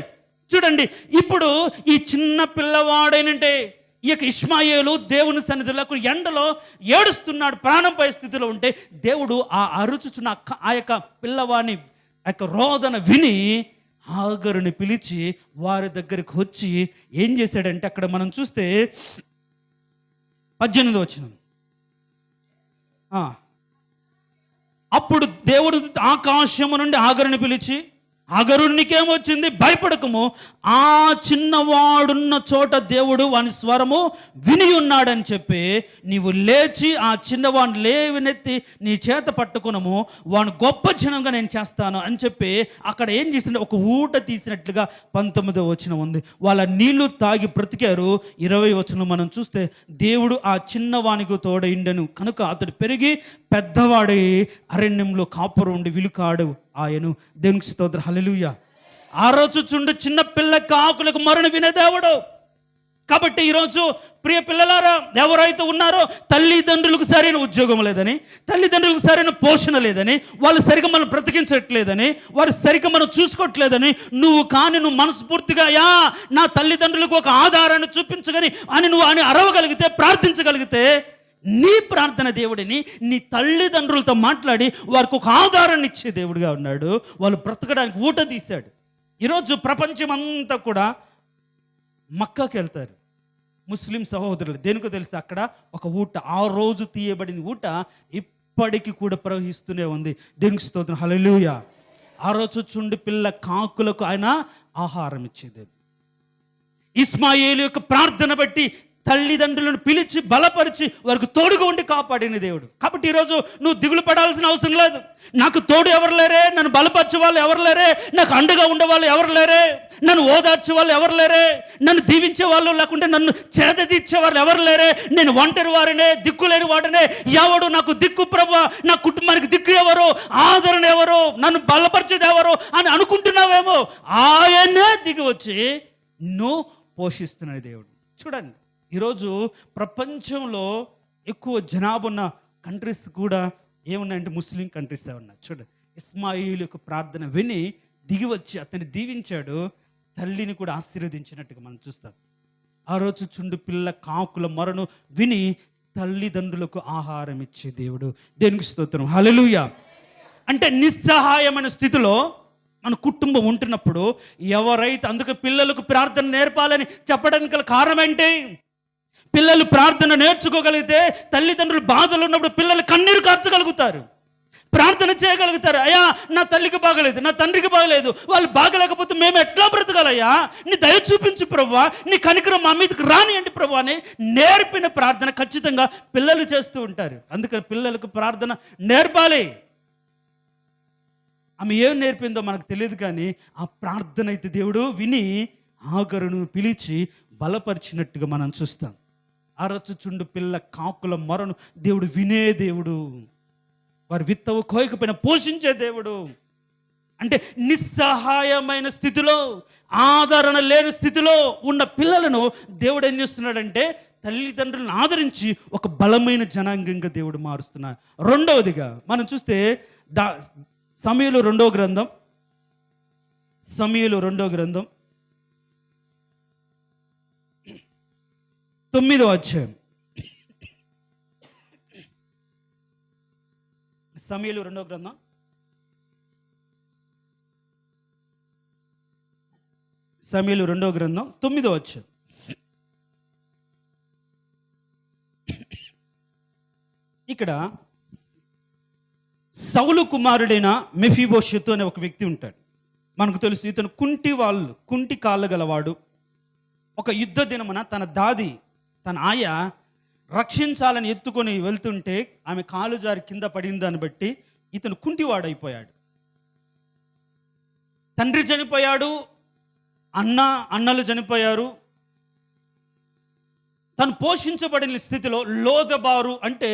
చూడండి, ఇప్పుడు ఈ చిన్న పిల్లవాడైనంటే ఈ యొక్క ఇష్మాయేలు దేవుని సన్నిధిలో ఎండలో ఏడుస్తున్నాడు, ప్రాణంపై స్థితిలో ఉంటే దేవుడు ఆ అరుచుచున్న ఆ యొక్క పిల్లవాడిని యొక్క రోదన విని హాగరుని పిలిచి వారి దగ్గరికి వచ్చి ఏం చేశాడంటే, అక్కడ మనం చూస్తే 18వ వచనం, అప్పుడు దేవుడు ఆకాశము నుండి హాగరుని పిలిచి, హగరునికేమొచ్చింది, భయపడకము, ఆ చిన్నవాడున్న చోట దేవుడు వాని స్వరము విని ఉన్నాడని చెప్పి నీవు లేచి ఆ చిన్నవాడిని లేవనెత్తి నీ చేత పట్టుకునము, వాని గొప్ప జనంగా నేను చేస్తాను అని చెప్పి అక్కడ ఏం చేసింది, ఒక ఊట తీసినట్లుగా 19వ వచనం ఉంది. వాళ్ళ నీళ్లు తాగి బ్రతికారు. 20వ వచనం మనం చూస్తే దేవుడు ఆ చిన్నవానికి తోడైండెను కనుక అతడు పెరిగి పెద్దవాడై అరణ్యంలో కాపురం ఉండి విలుకాడు ఆయను. దేవునికి స్తోత్రం, హల్లెలూయా. ఆ రోజు చుండు చిన్న పిల్ల కాకులకు మరణ వినే దేవుడు. కాబట్టి ఈరోజు ప్రియ పిల్లలారా, ఎవరైతే ఉన్నారో తల్లిదండ్రులకు సరైన ఉద్యోగం లేదని, తల్లిదండ్రులకు సరైన పోషణ లేదని, వాళ్ళు సరిగ్గా మనం బ్రతికించట్లేదని, వారు సరిగ్గా మనం చూసుకోవట్లేదని నువ్వు మనస్ఫూర్తిగా నా తల్లిదండ్రులకు ఒక ఆధారాన్ని చూపించగని అని నువ్వు అని అరవగలిగితే, ప్రార్థించగలిగితే, నీ ప్రార్థన దేవుడిని నీ తల్లిదండ్రులతో మాట్లాడి వారికి ఒక ఆధారాన్ని ఇచ్చే దేవుడిగా ఉన్నాడు. వాళ్ళు బ్రతకడానికి ఊట తీశాడు. ఈరోజు ప్రపంచం అంతా కూడా మక్కాకి వెళ్తారు ముస్లిం సహోదరులు. దేనికో తెలుసు, అక్కడ ఒక ఊట, ఆ రోజు తీయబడిన ఊట ఇప్పటికీ కూడా ప్రవహిస్తూనే ఉంది. దేవునికి స్తోత్రం, హల్లెలూయా. ఆ రోజు చుండి పిల్ల కాకులకు ఆయన ఆహారం ఇచ్చేది. ఇస్మాయేలు యొక్క ప్రార్థన బట్టి తల్లిదండ్రులను పిలిచి బలపరిచి వారికి తోడుగా ఉండి కాపాడిన దేవుడు. కాబట్టి ఈరోజు నువ్వు దిగులు పడాల్సిన అవసరం లేదు. నాకు తోడు ఎవరు లేరే, నన్ను బలపరిచే వాళ్ళు ఎవరు లేరే, నాకు అండగా ఉండేవాళ్ళు ఎవరు లేరే, నన్ను ఓదార్చే వాళ్ళు ఎవరు లేరే, నన్ను దీవించే వాళ్ళు లేకుంటే నన్ను చేదతీర్చే వాళ్ళు ఎవరు లేరే, నేను ఒంటరి వారినే, దిక్కులేని వాడినే, ఎవడు నాకు దిక్కు ప్రభువా, నా కుటుంబానికి దిక్కు ఎవరు, ఆదరణ ఎవరు, నన్ను బలపరిచేది ఎవరు అని అనుకుంటున్నావేమో, ఆయనే దిగి వచ్చి నిన్ను పోషిస్తున్న దేవుడు. చూడండి, ఈరోజు ప్రపంచంలో ఎక్కువ జనాభా ఉన్న కంట్రీస్ కూడా ఏమున్నాయంటే ముస్లిం కంట్రీస్ ఉన్నాయి. చూడండి, ఇస్మాయిల్ యొక్క ప్రార్థన విని దిగి వచ్చి అతన్ని దీవించాడు, తల్లిని కూడా ఆశీర్వదించినట్టుగా మనం చూస్తాం. ఆ రోజు చుండు పిల్ల కాకుల మొరను విని తల్లిదండ్రులకు ఆహారం ఇచ్చే దేవుడు. దేవునికి స్తోత్రం, హల్లెలూయా. అంటే నిస్సహాయమైన స్థితిలో మన కుటుంబం ఉంటున్నప్పుడు ఎవరైతే, అందుకే పిల్లలకు ప్రార్థన నేర్పాలని చెప్పడానికి గల కారణం ఏంటి? పిల్లలు ప్రార్థన నేర్చుకోగలిగితే తల్లిదండ్రులు బాధలు ఉన్నప్పుడు పిల్లలు కన్నీరు కార్చగలుగుతారు, ప్రార్థన చేయగలుగుతారు. అయ్యా నా తల్లికి బాగలేదు, నా తండ్రికి బాగలేదు, వాళ్ళు బాగలేకపోతే మేము ఎట్లా బ్రతకాలయ్యా, నీ దయ చూపించు ప్రభువా, నీ కనికరం మా మీదకి రానియండి ప్రభు అని నేర్పిన ప్రార్థన ఖచ్చితంగా పిల్లలు చేస్తూ ఉంటారు. అందుకని పిల్లలకు ప్రార్థన నేర్పాలి. ఆమె ఏం నేర్పిందో మనకు తెలియదు, కానీ ఆ ప్రార్థన అయితే దేవుడు విని ఆగరును పిలిచి బలపరిచినట్టుగా మనం చూస్తాం. అరచుచుండు పిల్ల కాకుల మొరను దేవుడు వినే దేవుడు, వారు విత్తవు కోయకపోయినా పోషించే దేవుడు. అంటే నిస్సహాయమైన స్థితిలో, ఆదరణ లేని స్థితిలో ఉన్న పిల్లలను దేవుడు ఏం చేస్తున్నాడంటే తల్లిదండ్రులను ఆదరించి ఒక బలమైన జనాంగంగా దేవుడు మారుస్తున్నాడు. రెండవదిగా మనం చూస్తే సమూయేలు 2వ గ్రంథం, సమూయేలు 2వ గ్రంథం 9వ అధ్యాయం. సమూయేలు 2వ గ్రంథం 9వ అధ్యాయం. ఇక్కడ సౌలు కుమారుడైన మెఫీబోషెతు అనే ఒక వ్యక్తి ఉంటాడు. మనకు తెలుసు, ఇతను కుంటి కాళ్ళు గలవాడు. ఒక యుద్ధ దినమున తన ఆయ రక్షించాలని ఎత్తుకొని వెళ్తుంటే ఆమె కాలు జారి కింద పడిన దాన్ని బట్టి ఇతను కుంటివాడైపోయాడు. తండ్రి చనిపోయాడు, అన్నలు చనిపోయారు. తను పోషించబడిన స్థితిలో లోదెబారు అంటే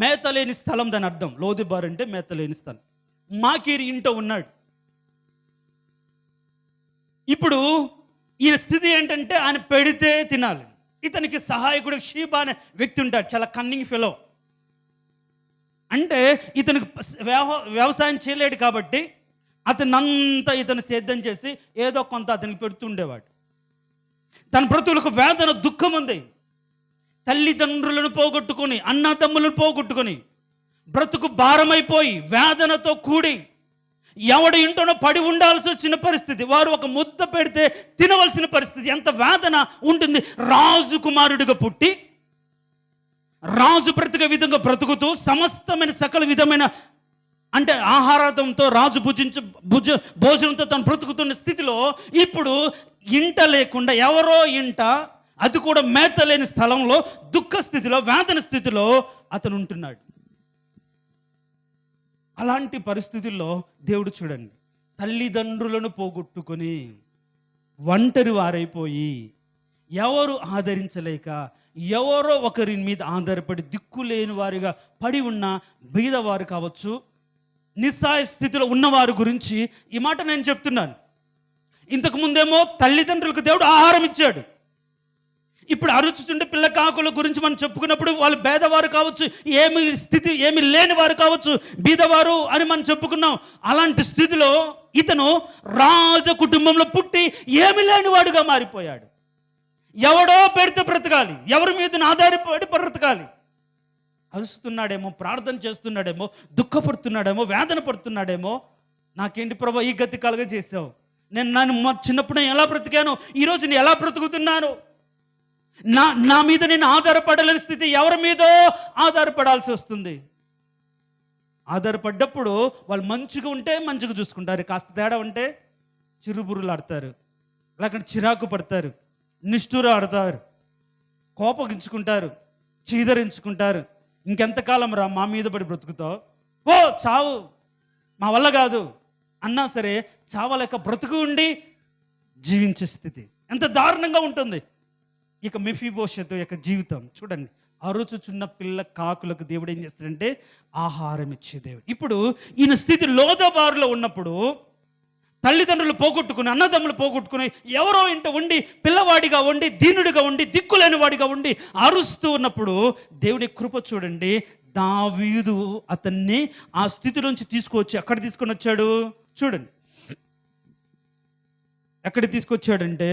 మేతలేని స్థలం, దాని అర్థం. లోదెబారు అంటే మేతలేని స్థలం. మాకీరి ఇంట ఉన్నాడు. ఇప్పుడు ఈయన స్థితి ఏంటంటే ఆయన పెడితే తినాలి. ఇతనికి సహాయకుడు షీబా అనే వ్యక్తి ఉంటాడు, చాలా కన్నింగ్ ఫెలో. అంటే ఇతనికి వ్యవసాయం చేయలేడు కాబట్టి అతనంతా ఇతను సేద్యం చేసి ఏదో కొంత అతనికి పెడుతుండేవాడు. తన బ్రతుకులకు వేదన, దుఃఖం ఉంది. తల్లిదండ్రులను పోగొట్టుకొని, అన్నదమ్ములను పోగొట్టుకొని, బ్రతుకు భారమైపోయి వేదనతో కూడి ఎవడి ఇంటనో పడి ఉండాల్సి వచ్చిన పరిస్థితి, వారు ఒక ముద్ద పెడితే తినవలసిన పరిస్థితి, ఎంత వేదన ఉంటుంది. రాజు కుమారుడిగా పుట్టి రాజు బ్రతికే విధంగా బ్రతుకుతూ సమస్తమైన సకల విధమైన అంటే ఆహారంతో రాజు భోజనంతో తను బ్రతుకుతున్న స్థితిలో ఇప్పుడు ఇంట లేకుండా ఎవరో ఇంట, అది కూడా మేత లేని స్థలంలో, దుఃఖ స్థితిలో, వేదన స్థితిలో అతను ఉంటున్నాడు. అలాంటి పరిస్థితుల్లో దేవుడు చూడండి, తల్లిదండ్రులను పోగొట్టుకొని ఒంటరి వారైపోయి, ఎవరు ఆదరించలేక, ఎవరో ఒకరి మీద ఆధారపడి దిక్కులేని వారిగా పడి ఉన్న బీదవారు కావచ్చు, నిస్సహాయ స్థితిలో ఉన్నవారి గురించి ఈ మాట నేను చెప్తున్నాను. ఇంతకు ముందేమో తల్లిదండ్రులకు దేవుడు ఆహారం ఇచ్చాడు. ఇప్పుడు అరుచుచుండే పిల్ల కాకుల గురించి మనం చెప్పుకున్నప్పుడు వాళ్ళు పేదవారు కావచ్చు, ఏమి లేని వారు కావచ్చు, బీదవారు అని మనం చెప్పుకున్నాం. అలాంటి స్థితిలో ఇతను రాజ కుటుంబంలో పుట్టి ఏమి లేనివాడుగా మారిపోయాడు. ఎవడో పెడితే బ్రతకాలి, ఎవరి మీద ఆధారపడి బ్రతకాలి. అరుస్తున్నాడేమో, ప్రార్థన చేస్తున్నాడేమో, దుఃఖపడుతున్నాడేమో, వేదన పడుతున్నాడేమో. నాకేంటి ప్రభా ఈ గతి కలుగ చేసావు, నన్ను చిన్నప్పుడు నేను ఎలా బ్రతికాను, ఈరోజు నేను ఎలా బ్రతుకుతున్నాను, నా మీద నేను ఆధారపడలేని స్థితి, ఎవరి మీదో ఆధారపడాల్సి వస్తుంది. ఆధారపడ్డప్పుడు వాళ్ళు మంచిగా ఉంటే మంచిగా చూసుకుంటారు, కాస్త తేడా ఉంటే చిరుబురులాడతారు, లేకుంటే చిరాకు పడతారు, నిష్ఠూర ఆడతారు, కోపగించుకుంటారు, చీదరించుకుంటారు. ఇంకెంతకాలం రా మా మీద పడి బ్రతుకుతావు, ఓ చావు, మా వల్ల కాదు అన్నా సరే చావలేక బ్రతుకు ఉండి జీవించే స్థితి ఎంత దారుణంగా ఉంటుంది. ఇక మెఫీబోషెతు యొక్క జీవితం చూడండి. అరుచుచున్న పిల్ల కాకులకు దేవుడు ఏం చేస్తాడంటే ఆహారం ఇచ్చే దేవుడు. ఇప్పుడు ఈయన స్థితి లోదబారులో ఉన్నప్పుడు తల్లిదండ్రులు పోగొట్టుకుని, అన్నదమ్ములు పోగొట్టుకుని, ఎవరో ఇంట ఉండి పిల్లవాడిగా ఉండి, దీనుడిగా ఉండి, దిక్కులేని వాడిగా ఉండి అరుస్తూ ఉన్నప్పుడు దేవుడి కృప చూడండి. దావీదు అతన్ని ఆ స్థితి నుంచి తీసుకొచ్చి ఎక్కడ తీసుకొని వచ్చాడు చూడండి. ఎక్కడ తీసుకొచ్చాడంటే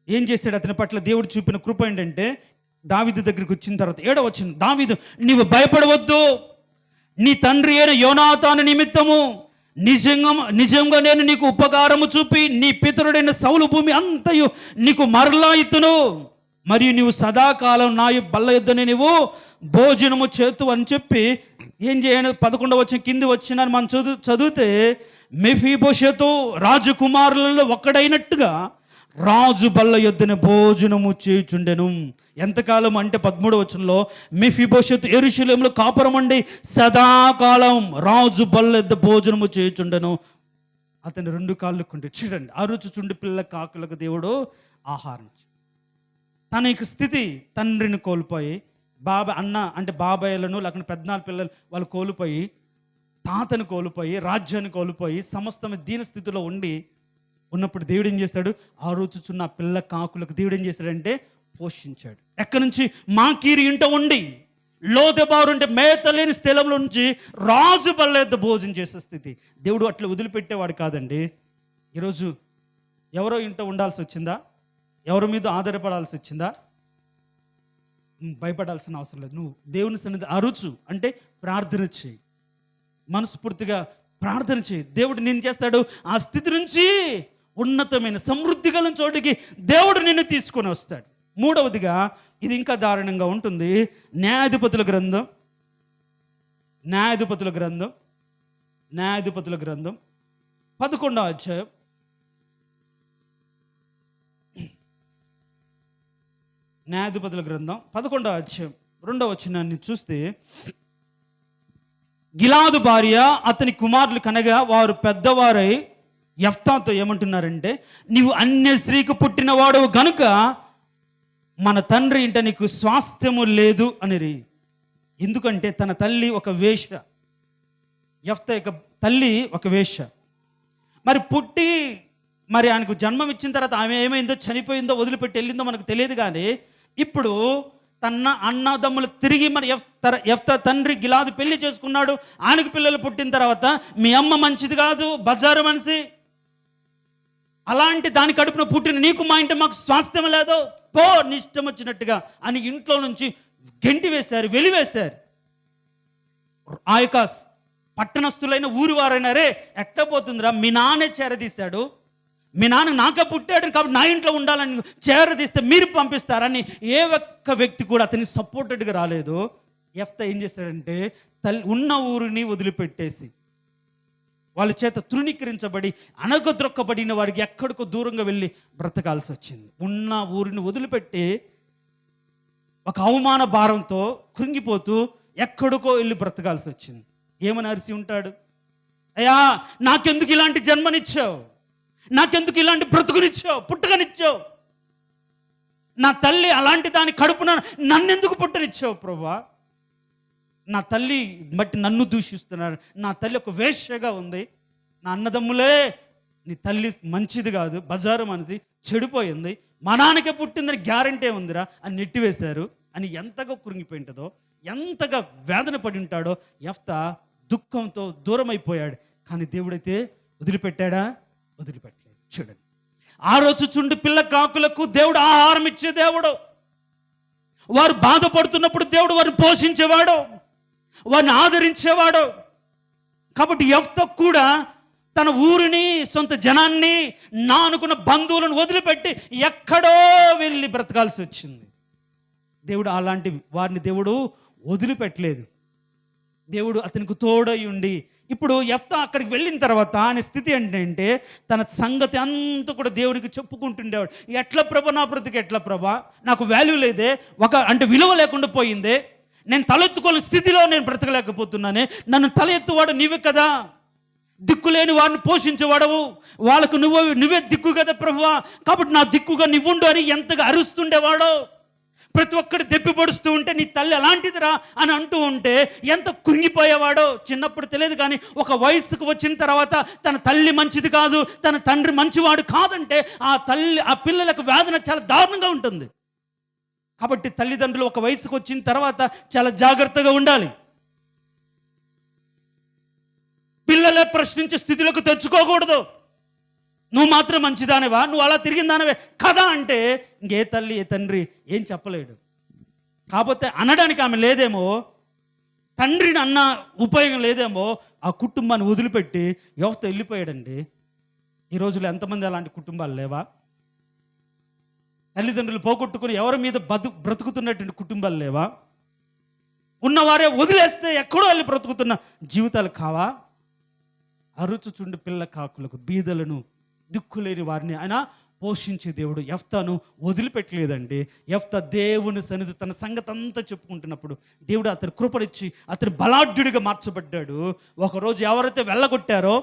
ఏం చేశాడు, అతని పట్ల దేవుడు చూపిన కృప ఏంటంటే దావీదు దగ్గరికి వచ్చిన తర్వాత 7వ వచనం, దావీదు నీవు భయపడవద్దు, నీ తండ్రి అయిన యోనాతాను నిమిత్తము నిజంగా నేను నీకు ఉపకారము చూపి నీ పితరుడైన సౌలు భూమి అంతయు నీకు మరలా ఇత్తును, మరియు నీవు సదాకాలం నా బల్ల యొద్దనే నీవు భోజనము చేతు అని చెప్పి ఏం చేయను. 11వ వచనం కింది వచ్చిన మనం చదివితే మెఫీబోషెతు రాజకుమారులలో ఒక్కడైనట్టుగా రాజు బల్ల యొద్దనే భోజనము చేయుచుండెను. ఎంతకాలం అంటే 13వ వచనంలో మెఫీబోషెతు యెరూషలేములో కాపురం ఉండి సదాకాలం రాజు బల్ల యొద్ద భోజనము చేయుచుండెను. అతని 2 కాళ్ళు కుంటే చూడండి, అరుచుచుండి పిల్ల కాకులకు దేవుడు ఆహారం. తన యొక్క స్థితి తండ్రిని కోల్పోయి, బాబాయ్లను లేకపోతే పెద్దనాన్న పిల్లలు వాళ్ళు కోల్పోయి, తాతను కోల్పోయి, రాజ్యాన్ని కోల్పోయి, సమస్తం దీన స్థితిలో ఉన్నప్పుడు దేవుడు ఏం చేస్తాడు, ఆరోచుచున్న పిల్ల కాకులకు దేవుడు ఏం చేస్తాడంటే పోషించాడు. ఎక్కడి నుంచి, మాకీరి ఇంట ఉండి లోదెబారు అంటే మేత లేని స్థలంలో నుంచి రాజు బల్ల యొద్ద భోజనం చేసే స్థితి. దేవుడు అట్లా వదిలిపెట్టేవాడు కాదండి. ఈరోజు ఎవరో ఇంట ఉండాల్సి వచ్చిందా, ఎవరి మీద ఆధారపడాల్సి వచ్చిందా, భయపడాల్సిన అవసరం లేదు. నువ్వు దేవుని సన్నిధి అరుచు అంటే ప్రార్థన చేయి, మనస్ఫూర్తిగా ప్రార్థన చేయి. దేవుడు నేను చేస్తాడు ఆ స్థితి నుంచి ఉన్నతమైన సమృద్ధి గల చోటికి దేవుడు నిన్ను తీసుకొని వస్తాడు. 3వదిగా ఇది ఇంకా దారుణంగా ఉంటుంది. న్యాయాధిపతుల గ్రంథం 11వ అధ్యాయం 11వ అధ్యాయం 2వ వచనాన్ని చూస్తే, గిలాదు భార్య అతని కుమారులు కనగా వారు పెద్దవారై యెఫ్తాతో ఏమంటున్నారంటే, నీవు అన్య స్త్రీకి పుట్టినవాడు గనుక మన తండ్రి ఇంట నీకు స్వాస్థ్యము లేదు అనిరి. ఎందుకంటే తన తల్లి ఒక వేశ్య, యెఫ్తా యొక్క తల్లి ఒక వేశ్య. మరి పుట్టి ఆయనకు జన్మం ఇచ్చిన తర్వాత ఆమె ఏమైందో, చనిపోయిందో, వదిలిపెట్టి వెళ్ళిందో మనకు తెలియదు. కానీ ఇప్పుడు తన అన్నదమ్ములు తిరిగి యెఫ్తా తండ్రి గిలాదు పెళ్లి చేసుకున్నాడు. ఆయనకు పిల్లలు పుట్టిన తర్వాత మీ అమ్మ మంచిది కాదు, బజారు మనిషి, అలాంటి దాని కడుపున పుట్టిన నీకు మా ఇంటి మాకు స్వాస్థ్యం లేదు, పో నీ ఇష్టం వచ్చినట్టుగా అని ఇంట్లో నుంచి గెంటి వేశారు, వెలివేశారు. ఆ యొక్క పట్టణస్థులైన ఊరి వారైనా, రే ఎట్లా పోతుందిరా, మీ నాన్నే చేరదీశాడు, మీ నాన్న నాకే పుట్టాడు కాబట్టి నా ఇంట్లో ఉండాలని చేరదీస్తే మీరు పంపిస్తారని ఏ ఒక్క వ్యక్తి కూడా అతనికి సపోర్టెడ్గా రాలేదు. యెఫ్తా ఏం చేశాడంటే ఉన్న ఊరిని వదిలిపెట్టేసి వాళ్ళ చేత తృణీకరించబడి అణగద్రొక్కబడిన వాడికి ఎక్కడికో దూరంగా వెళ్ళి బ్రతకాల్సి వచ్చింది. ఉన్న ఊరిని వదిలిపెట్టి ఒక అవమాన భారంతో కృంగిపోతూ ఎక్కడికో వెళ్ళి బ్రతకాల్సి వచ్చింది. ఏమని అరిసి ఉంటాడు? అయ్యా, నాకెందుకు ఇలాంటి జన్మనిచ్చావు? నాకెందుకు ఇలాంటి బ్రతుకునిచ్చావు, పుట్టుకనిచ్చావు? నా తల్లి అలాంటి దాని కడుపున నన్నెందుకు పుట్టనిచ్చావు ప్రభువా? నా తల్లి బట్టి నన్ను దూషిస్తున్నారు. నా తల్లి ఒక వేశ్యగా ఉంది. నా అన్నదమ్ములే, నీ తల్లి మంచిది కాదు, బజారు మనిషి, చెడిపోయింది, మా నాన్నకే పుట్టిందని గ్యారంటీ ఉందిరా అని నెట్టివేశారు అని ఎంతగా కురింగిపోయింటుందో, ఎంతగా వేదన పడి ఉంటాడో యెఫ్తా దుఃఖంతో దూరం అయిపోయాడు. కానీ దేవుడైతే వదిలిపెట్టాడా? వదిలిపెట్టలేదు. చూడండి, ఆ రోజు చుండు పిల్ల కాకులకు దేవుడు ఆహారం ఇచ్చే దేవుడు. వారు బాధపడుతున్నప్పుడు దేవుడు వారిని పోషించేవాడు, వారిని ఆదరించేవాడు. కాబట్టి యెఫ్తా కూడా తన ఊరిని, సొంత జనాన్ని, నా అనుకున్న బంధువులను వదిలిపెట్టి ఎక్కడో వెళ్ళి బ్రతకాల్సి వచ్చింది. దేవుడు అలాంటి వారిని దేవుడు వదిలిపెట్టలేదు. దేవుడు అతనికి తోడై ఉండి, ఇప్పుడు యెఫ్తా అక్కడికి వెళ్ళిన తర్వాత ఆయన స్థితి ఏంటంటే తన సంగతి అంతా కూడా దేవుడికి చెప్పుకుంటుండేవాడు. ఎట్లా ప్రభా నా బ్రతికి, ఎట్లా ప్రభా నాకు వాల్యూ లేదే, అంటే విలువ లేకుండా పోయిందే, నేను తలెత్తుకోని స్థితిలో నేను బ్రతకలేకపోతున్నానే, నన్ను తల ఎత్తువాడు నీవే కదా, దిక్కులేని వారిని పోషించేవాడవు, వాళ్ళకు నువ్వే దిక్కు కదా ప్రభువా, కాబట్టి నా దిక్కుగా నువ్వుండు అని ఎంతగా అరుస్తుండేవాడో. ప్రతి ఒక్కటి దెప్పి పొడుస్తూ ఉంటే నీ తల్లి అలాంటిదిరా అని అంటూ ఉంటే ఎంత కృంగిపోయేవాడో. చిన్నప్పుడు తెలియదు, కానీ ఒక వయసుకు వచ్చిన తర్వాత తన తల్లి మంచిది కాదు, తన తండ్రి మంచివాడు కాదంటే ఆ పిల్లలకు వేదన చాలా దారుణంగా ఉంటుంది. కాబట్టి తల్లిదండ్రులు ఒక వయసుకు వచ్చిన తర్వాత చాలా జాగ్రత్తగా ఉండాలి. పిల్లలే ప్రశ్నించే స్థితిలోకి తెచ్చుకోకూడదు. నువ్వు మాత్రం మంచిదానివా, నువ్వు అలా తిరిగిన దానివే కదా అంటే ఇంకే తల్లి ఏ తండ్రి ఏం చెప్పలేడు. కాకపోతే అనడానికి ఆమె లేదేమో, తండ్రిని అన్న ఉపయోగం లేదేమో, ఆ కుటుంబాన్ని వదిలిపెట్టి యెఫ్తా వెళ్ళిపోయాడండి. ఈ రోజుల్లో ఎంతమంది అలాంటి కుటుంబాలు లేవా? తల్లిదండ్రులు పోగొట్టుకుని ఎవరి మీద బ్రతుకుతున్నటువంటి కుటుంబాలు లేవా? ఉన్నవారే వదిలేస్తే ఎక్కడో వెళ్ళి బ్రతుకుతున్న జీవితాలు కావా? అరుచుచుండు పిల్ల కాకులకు, బీదలను, దిక్కులేని వారిని ఆయన పోషించే దేవుడు. యెఫ్తాను వదిలిపెట్టలేదండి. యెఫ్తా దేవుని సన్నిధి తన సంగతి అంతా చెప్పుకుంటున్నప్పుడు దేవుడు అతని కృపనిచ్చి అతని బలాఢ్యుడిగా మార్చబడ్డాడు. ఒకరోజు ఎవరైతే వెళ్ళగొట్టారో,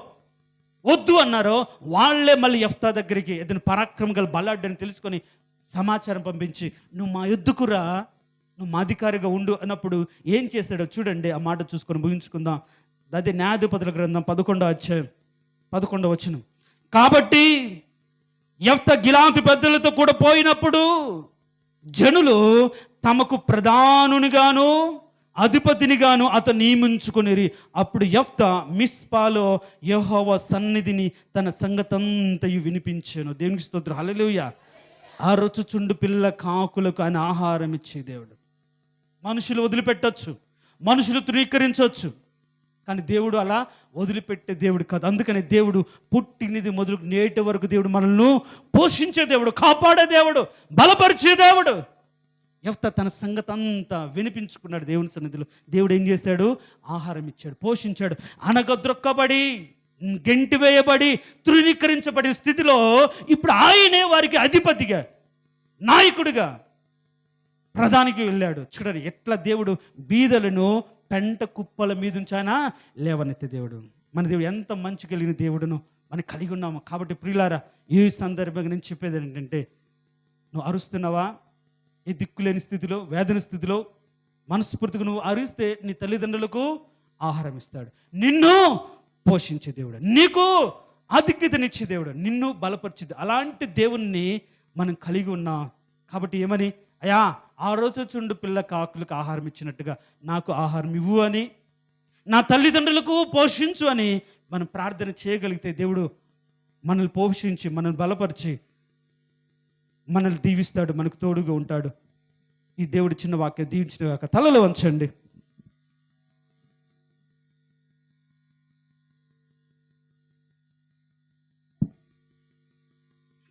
వద్దు అన్నారో, వాళ్ళే మళ్ళీ యెఫ్తా దగ్గరికి ఏదైనా పరాక్రమం గల బలాఢ్యుని తెలుసుకొని సమాచారం పంపించి, నువ్వు మా యుద్ధకురా, నువ్వు మా అధికారిగా ఉండు అన్నప్పుడు ఏం చేశాడో చూడండి. ఆ మాట చూసుకొని ముగించుకుందాం. అదే న్యాయాధిపతుల గ్రంథం 11వ అధ్యాయం 11వ వచనం. కాబట్టి యెఫ్తా గిలాదు పెద్దలతో కూడా పోయినప్పుడు జనులు తమకు ప్రధానునిగాను అధిపతినిగాను అతను నియమించుకునేరి. అప్పుడు యెఫ్తా మిస్పాలో యెహోవా సన్నిధిని తన సంగతంతయు వినిపించాను. దేవునికి స్తోత్రం, హల్లెలూయా. ఆ రుచుచుండు పిల్ల కాకులకు ఆయన ఆహారం ఇచ్చే దేవుడు. మనుషులు వదిలిపెట్టొచ్చు, మనుషులు తృణీకరించవచ్చు, కానీ దేవుడు అలా వదిలిపెట్టే దేవుడు కాదు. అందుకని దేవుడు పుట్టినది మొదలు నేటి వరకు దేవుడు మనల్ని పోషించే దేవుడు, కాపాడే దేవుడు, బలపరిచే దేవుడు. యెఫ్తా తన సంగతి అంతా వినిపించుకున్నాడు దేవుని సన్నిధిలో. దేవుడు ఏం చేశాడు? ఆహారం ఇచ్చాడు, పోషించాడు. అనగద్రొక్కబడి, గెంటివేయబడి, తృణీకరించబడిన స్థితిలో ఇప్పుడు ఆయనే వారికి అధిపతిగా, నాయకుడిగా, ప్రధానికి వెళ్ళాడు. చూడండి ఎట్లా దేవుడు బీదలను పెంట కుప్పల మీద ఉంచానా లేవనెత్తే దేవుడు. మన దేవుడు ఎంత మంచి కలిగిన దేవుడును మనం కలిగి ఉన్నాము. కాబట్టి ప్రియులారా, ఈ సందర్భంగా నేను చెప్పేది ఏంటంటే, నువ్వు అరుస్తున్నావా? ఈ దిక్కులేని స్థితిలో, వేదన స్థితిలో మనస్ఫూర్తిగా నువ్వు అరిస్తే నీ తల్లిదండ్రులకు ఆహారం ఇస్తాడు, నిన్ను పోషించే దేవుడు, నీకు ఆధిక్యతనిచ్చే దేవుడు, నిన్ను బలపరిచే అలాంటి దేవుణ్ణి మనం కలిగి ఉన్నాం. కాబట్టి ఏమని, అయ్యా ఆ రోజు చుండు పిల్ల కాకులకు ఆహారం ఇచ్చినట్టుగా నాకు ఆహారం ఇవ్వు అని, నా తల్లిదండ్రులకు పోషించు అని మనం ప్రార్థన చేయగలిగితే దేవుడు మనల్ని పోషించి, మనల్ని బలపరిచి, మనల్ని దీవిస్తాడు, మనకు తోడుగా ఉంటాడు. ఈ దేవుడి చిన్న వాక్యం దీవించిన కాక తలలో వంచండి.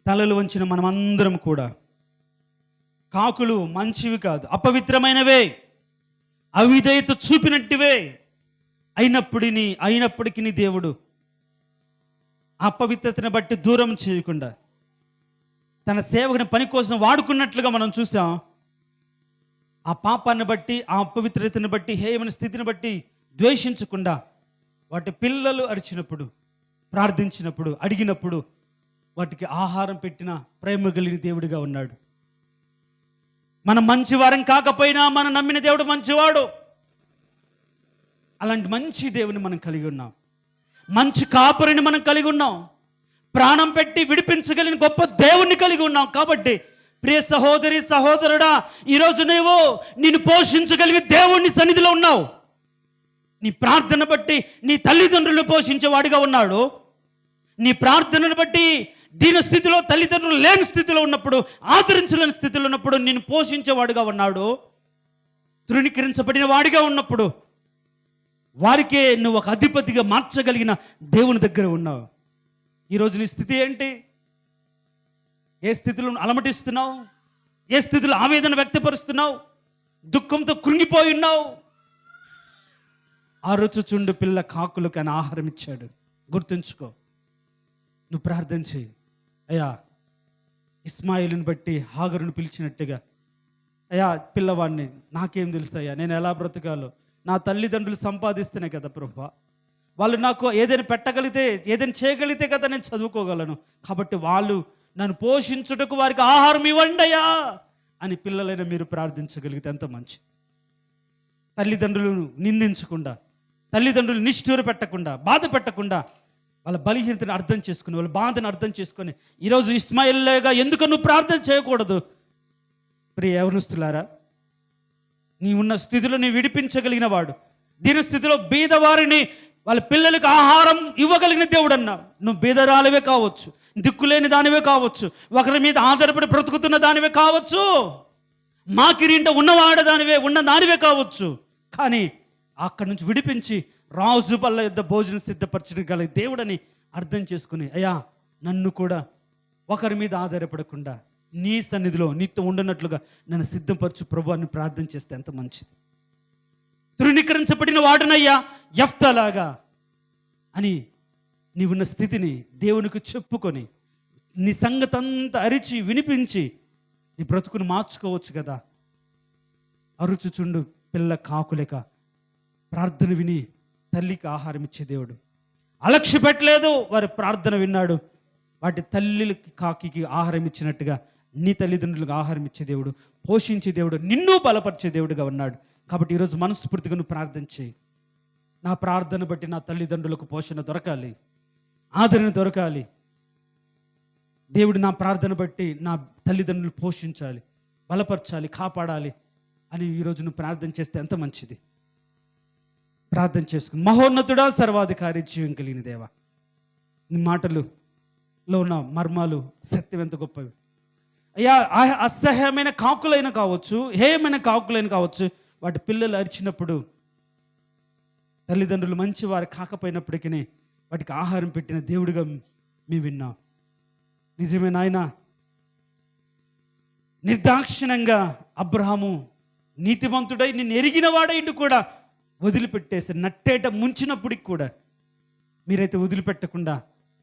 తలలు వంచిన మనమందరం కూడా, కాకులు మంచివి కాదు, అపవిత్రమైనవే, అవిధేయత చూపినట్టువే అయినప్పటికీ దేవుడు అపవిత్రతను బట్టి దూరం చేయకుండా తన సేవకుని పని కోసం వాడుకున్నట్లుగా మనం చూసాం. ఆ పాపాన్ని బట్టి, ఆ అపవిత్రతను బట్టి, హేయమైన స్థితిని బట్టి ద్వేషించకుండా వాటి పిల్లలు అరిచినప్పుడు, ప్రార్థించినప్పుడు, అడిగినప్పుడు వాటికి ఆహారం పెట్టిన ప్రేమ కలిగిన దేవుడిగా ఉన్నాడు. మనం మంచివారం కాకపోయినా మనం నమ్మిన దేవుడు మంచివాడు. అలాంటి మంచి దేవుని మనం కలిగి ఉన్నాం. మంచి కాపరిని మనం కలిగి ఉన్నాం. ప్రాణం పెట్టి విడిపించగలిగిన గొప్ప దేవుణ్ణి కలిగి ఉన్నాం. కాబట్టి ప్రియ సహోదరి, సహోదరుడా, ఈరోజు నిన్ను పోషించగలిగే దేవుణ్ణి సన్నిధిలో ఉన్నావు. నీ ప్రార్థన బట్టి నీ తల్లిదండ్రులను పోషించేవాడిగా ఉన్నాడు. నీ ప్రార్థనను బట్టి దీని స్థితిలో, తల్లిదండ్రులు లేని స్థితిలో ఉన్నప్పుడు, ఆదరించలేని స్థితిలో ఉన్నప్పుడు నిన్ను పోషించేవాడుగా ఉన్నాడు. తృణీకరించబడిన వాడిగా ఉన్నప్పుడు వారికే నువ్వు ఒక అధిపతిగా మార్చగలిగిన దేవుని దగ్గర ఉన్నావు. ఈరోజు నీ స్థితి ఏంటి? ఏ స్థితిలో అలమటిస్తున్నావు? ఏ స్థితిలో ఆవేదన వ్యక్తపరుస్తున్నావు? దుఃఖంతో కృంగిపోయి ఉన్నావు? ఆరుచుచుండు పిల్ల కాకులకు ఆయన ఆహారం ఇచ్చాడు. గుర్తుంచుకో. నువ్వు ప్రార్థన చేయి. అయ్యా, ఇస్మాయిలుని బట్టి హాగరును పిలిచినట్టుగా, అయ్యా పిల్లవాడిని నాకేం తెలుసు అయ్యా, నేను ఎలా బ్రతకాలో, నా తల్లిదండ్రులు సంపాదిస్తేనే కదా ప్రభువా, వాళ్ళు నాకు ఏదైనా పెట్టగలిగితే, ఏదైనా చేయగలిగితే కదా నేను చదువుకోగలను. కాబట్టి వాళ్ళు నన్ను పోషించుటకు వారికి ఆహారం ఇవ్వండి అయ్యా అని పిల్లలైన మీరు ప్రార్థించగలిగితే ఎంత మంచి. తల్లిదండ్రులను నిందించకుండా, తల్లిదండ్రులు నిష్ఠూర పెట్టకుండా, బాధ పెట్టకుండా, వాళ్ళ బలహీనతను అర్థం చేసుకుని, వాళ్ళ బాధను అర్థం చేసుకొని, ఈరోజు ఇస్మాయిల్లాగా ఎందుకు నువ్వు ప్రార్థన చేయకూడదు? ప్రియ యవనస్తులారా, నీ ఉన్న స్థితిలో నీ విడిపించగలిగిన వాడు, దీని స్థితిలో బీదవారిని వాళ్ళ పిల్లలకు ఆహారం ఇవ్వగలిగిన దేవుడు అన్నావు. నువ్వు బీదరాలవే కావచ్చు, దిక్కులేని దానివే కావచ్చు, ఒకరి మీద ఆధారపడి బ్రతుకుతున్న దానివే కావచ్చు, మాకిరింట ఉన్న దానివే కావచ్చు. కానీ అక్కడి నుంచి విడిపించి రాజు పళ్ళ యుద్ధ భోజనం సిద్ధపరచగలిగే దేవుడని అర్థం చేసుకుని, అయ్యా నన్ను కూడా ఒకరి మీద ఆధారపడకుండా నీ సన్నిధిలో నీతో ఉండనట్లుగా నన్ను సిద్ధపరచు ప్రభు అని ప్రార్థన చేస్తే ఎంత మంచిది. తృణీకరించబడిన వాడునయ్యా యెఫ్తాలాగా అని నీవున్న స్థితిని దేవునికి చెప్పుకొని నీ సంగతంతా అరిచి వినిపించి నీ బ్రతుకును మార్చుకోవచ్చు కదా. అరుచుచుండు పిల్ల కాకులేక ప్రార్థన విని తల్లికి ఆహారం ఇచ్చే దేవుడు అలక్ష్య పెట్టలేదు. వారి ప్రార్థన విన్నాడు. వాటి తల్లికి కాకి ఆహారం ఇచ్చినట్టుగా నీ తల్లిదండ్రులకు ఆహారం ఇచ్చే దేవుడు, పోషించే దేవుడు, నిన్ను బలపరిచే దేవుడుగా ఉన్నాడు. కాబట్టి ఈరోజు మనస్ఫూర్తిగా నువ్వు ప్రార్థన చేయి. నా ప్రార్థన బట్టి నా తల్లిదండ్రులకు పోషణ దొరకాలి, ఆదరణ దొరకాలి. దేవుడు నా ప్రార్థన బట్టి నా తల్లిదండ్రులు పోషించాలి, బలపరచాలి, కాపాడాలి అని ఈరోజు నువ్వు ప్రార్థన చేస్తే ఎంత మంచిది. ప్రార్థన చేసుకుని, మహోన్నతుడా, సర్వాధికారి, జీవం కలిగిన దేవా, నీ మాటలులో ఉన్న మర్మాలు, సత్యం ఎంత గొప్పవి అయ్యా. అసహ్యమైన కాకులైన కావచ్చు, హేయమైన కాకులైన కావచ్చు, వాటి పిల్లలు అరిచినప్పుడు తల్లిదండ్రులు మంచివారు కాకపోయినప్పటికీ వాటికి ఆహారం పెట్టిన దేవుడిగా మేము విన్నాం. నిజమే నాయన. నిర్దాక్షిణంగా అబ్రహాము నీతిమంతుడై నిన్ను ఎరిగిన వాడైండు కూడా వదిలిపెట్టేసి నట్టేట ముంచినప్పటికి కూడా మీరైతే వదిలిపెట్టకుండా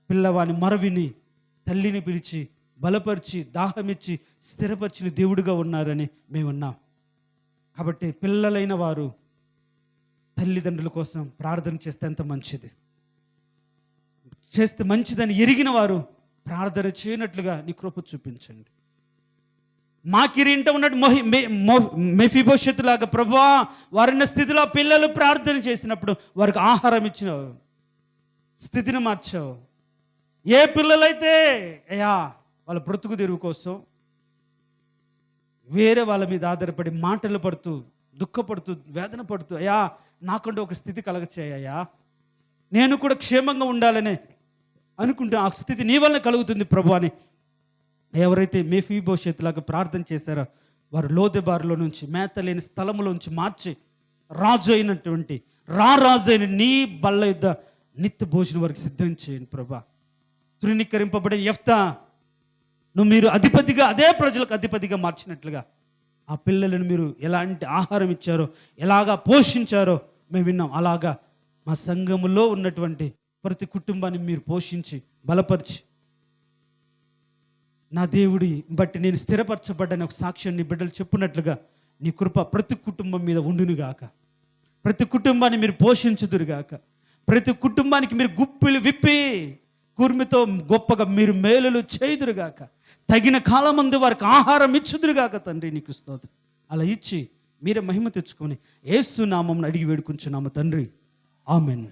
పిల్లవాని మరవిని తల్లిని పిలిచి బలపరిచి దాహమిచ్చి స్థిరపరిచిన దేవుడిగా ఉన్నారని మేము ఉన్నాం. కాబట్టి పిల్లలైన వారు తల్లిదండ్రుల కోసం ప్రార్థన చేస్తే ఎంత మంచిది. చేస్తే మంచిదని ఎరిగిన వారు ప్రార్థన చేయనట్లుగా నీ కృప చూపించండి. మాకిరింట ఉన్నట్టు మెఫీబోషెతు లాగా ప్రభువా, వారున్న స్థితిలో పిల్లలు ప్రార్థన చేసినప్పుడు వారికి ఆహారం ఇచ్చినావు, స్థితిని మార్చావు. ఏ పిల్లలైతే అయ్యా వాళ్ళ బ్రతుకు తెరువు కోసం వేరే వాళ్ళ మీద ఆధారపడి మాటలు పడుతూ, దుఃఖపడుతూ, వేదన పడుతూ, అయ్యా నాకంటూ ఒక స్థితి కలగచేయ్యా, నేను కూడా క్షేమంగా ఉండాలని అనుకుంటే ఆ స్థితి నీ వల్ల కలుగుతుంది ప్రభు అని ఎవరైతే మెఫీబోషెతులాగా ప్రార్థన చేశారో వారు లోదెబారులో నుంచి, మేత లేని స్థలములోంచి మార్చి రాజు అయినటువంటి రాజు అయిన నీ బల్ల యుద్ధ నిత్య భోజనం వారికి సిద్ధం చేయండి ప్రభా. తృణీకరింపబడిన యెఫ్తా మీరు అధిపతిగా, అదే ప్రజలకు అధిపతిగా మార్చినట్లుగా ఆ పిల్లలను మీరు ఎలాంటి ఆహారం ఇచ్చారో, ఎలాగా పోషించారో మేము విన్నాం. అలాగా మా సంఘములో ఉన్నటువంటి ప్రతి కుటుంబాన్ని మీరు పోషించి బలపరిచి, నా దేవుడి బట్టి నేను స్థిరపరచబడ్డని ఒక సాక్ష్యాన్ని బిడ్డలు చెప్పినట్లుగా నీ కృప ప్రతి కుటుంబం మీద ఉండునుగాక. ప్రతి కుటుంబాన్ని మీరు పోషించుదురుగాక. ప్రతి కుటుంబానికి మీరు గుప్పిలు విప్పి కూర్మితో గొప్పగా మీరు మేలులు చేయుదురుగాక. తగిన కాలమందు వారికి ఆహారం ఇచ్చుదురుగాక తండ్రి. నీకు స్తోత్రం. అలా ఇచ్చి మీరే మహిమ తెచ్చుకొని యేసు నామమున అడిగి వేడుకుంటున్నాము తండ్రి. ఆమెన్.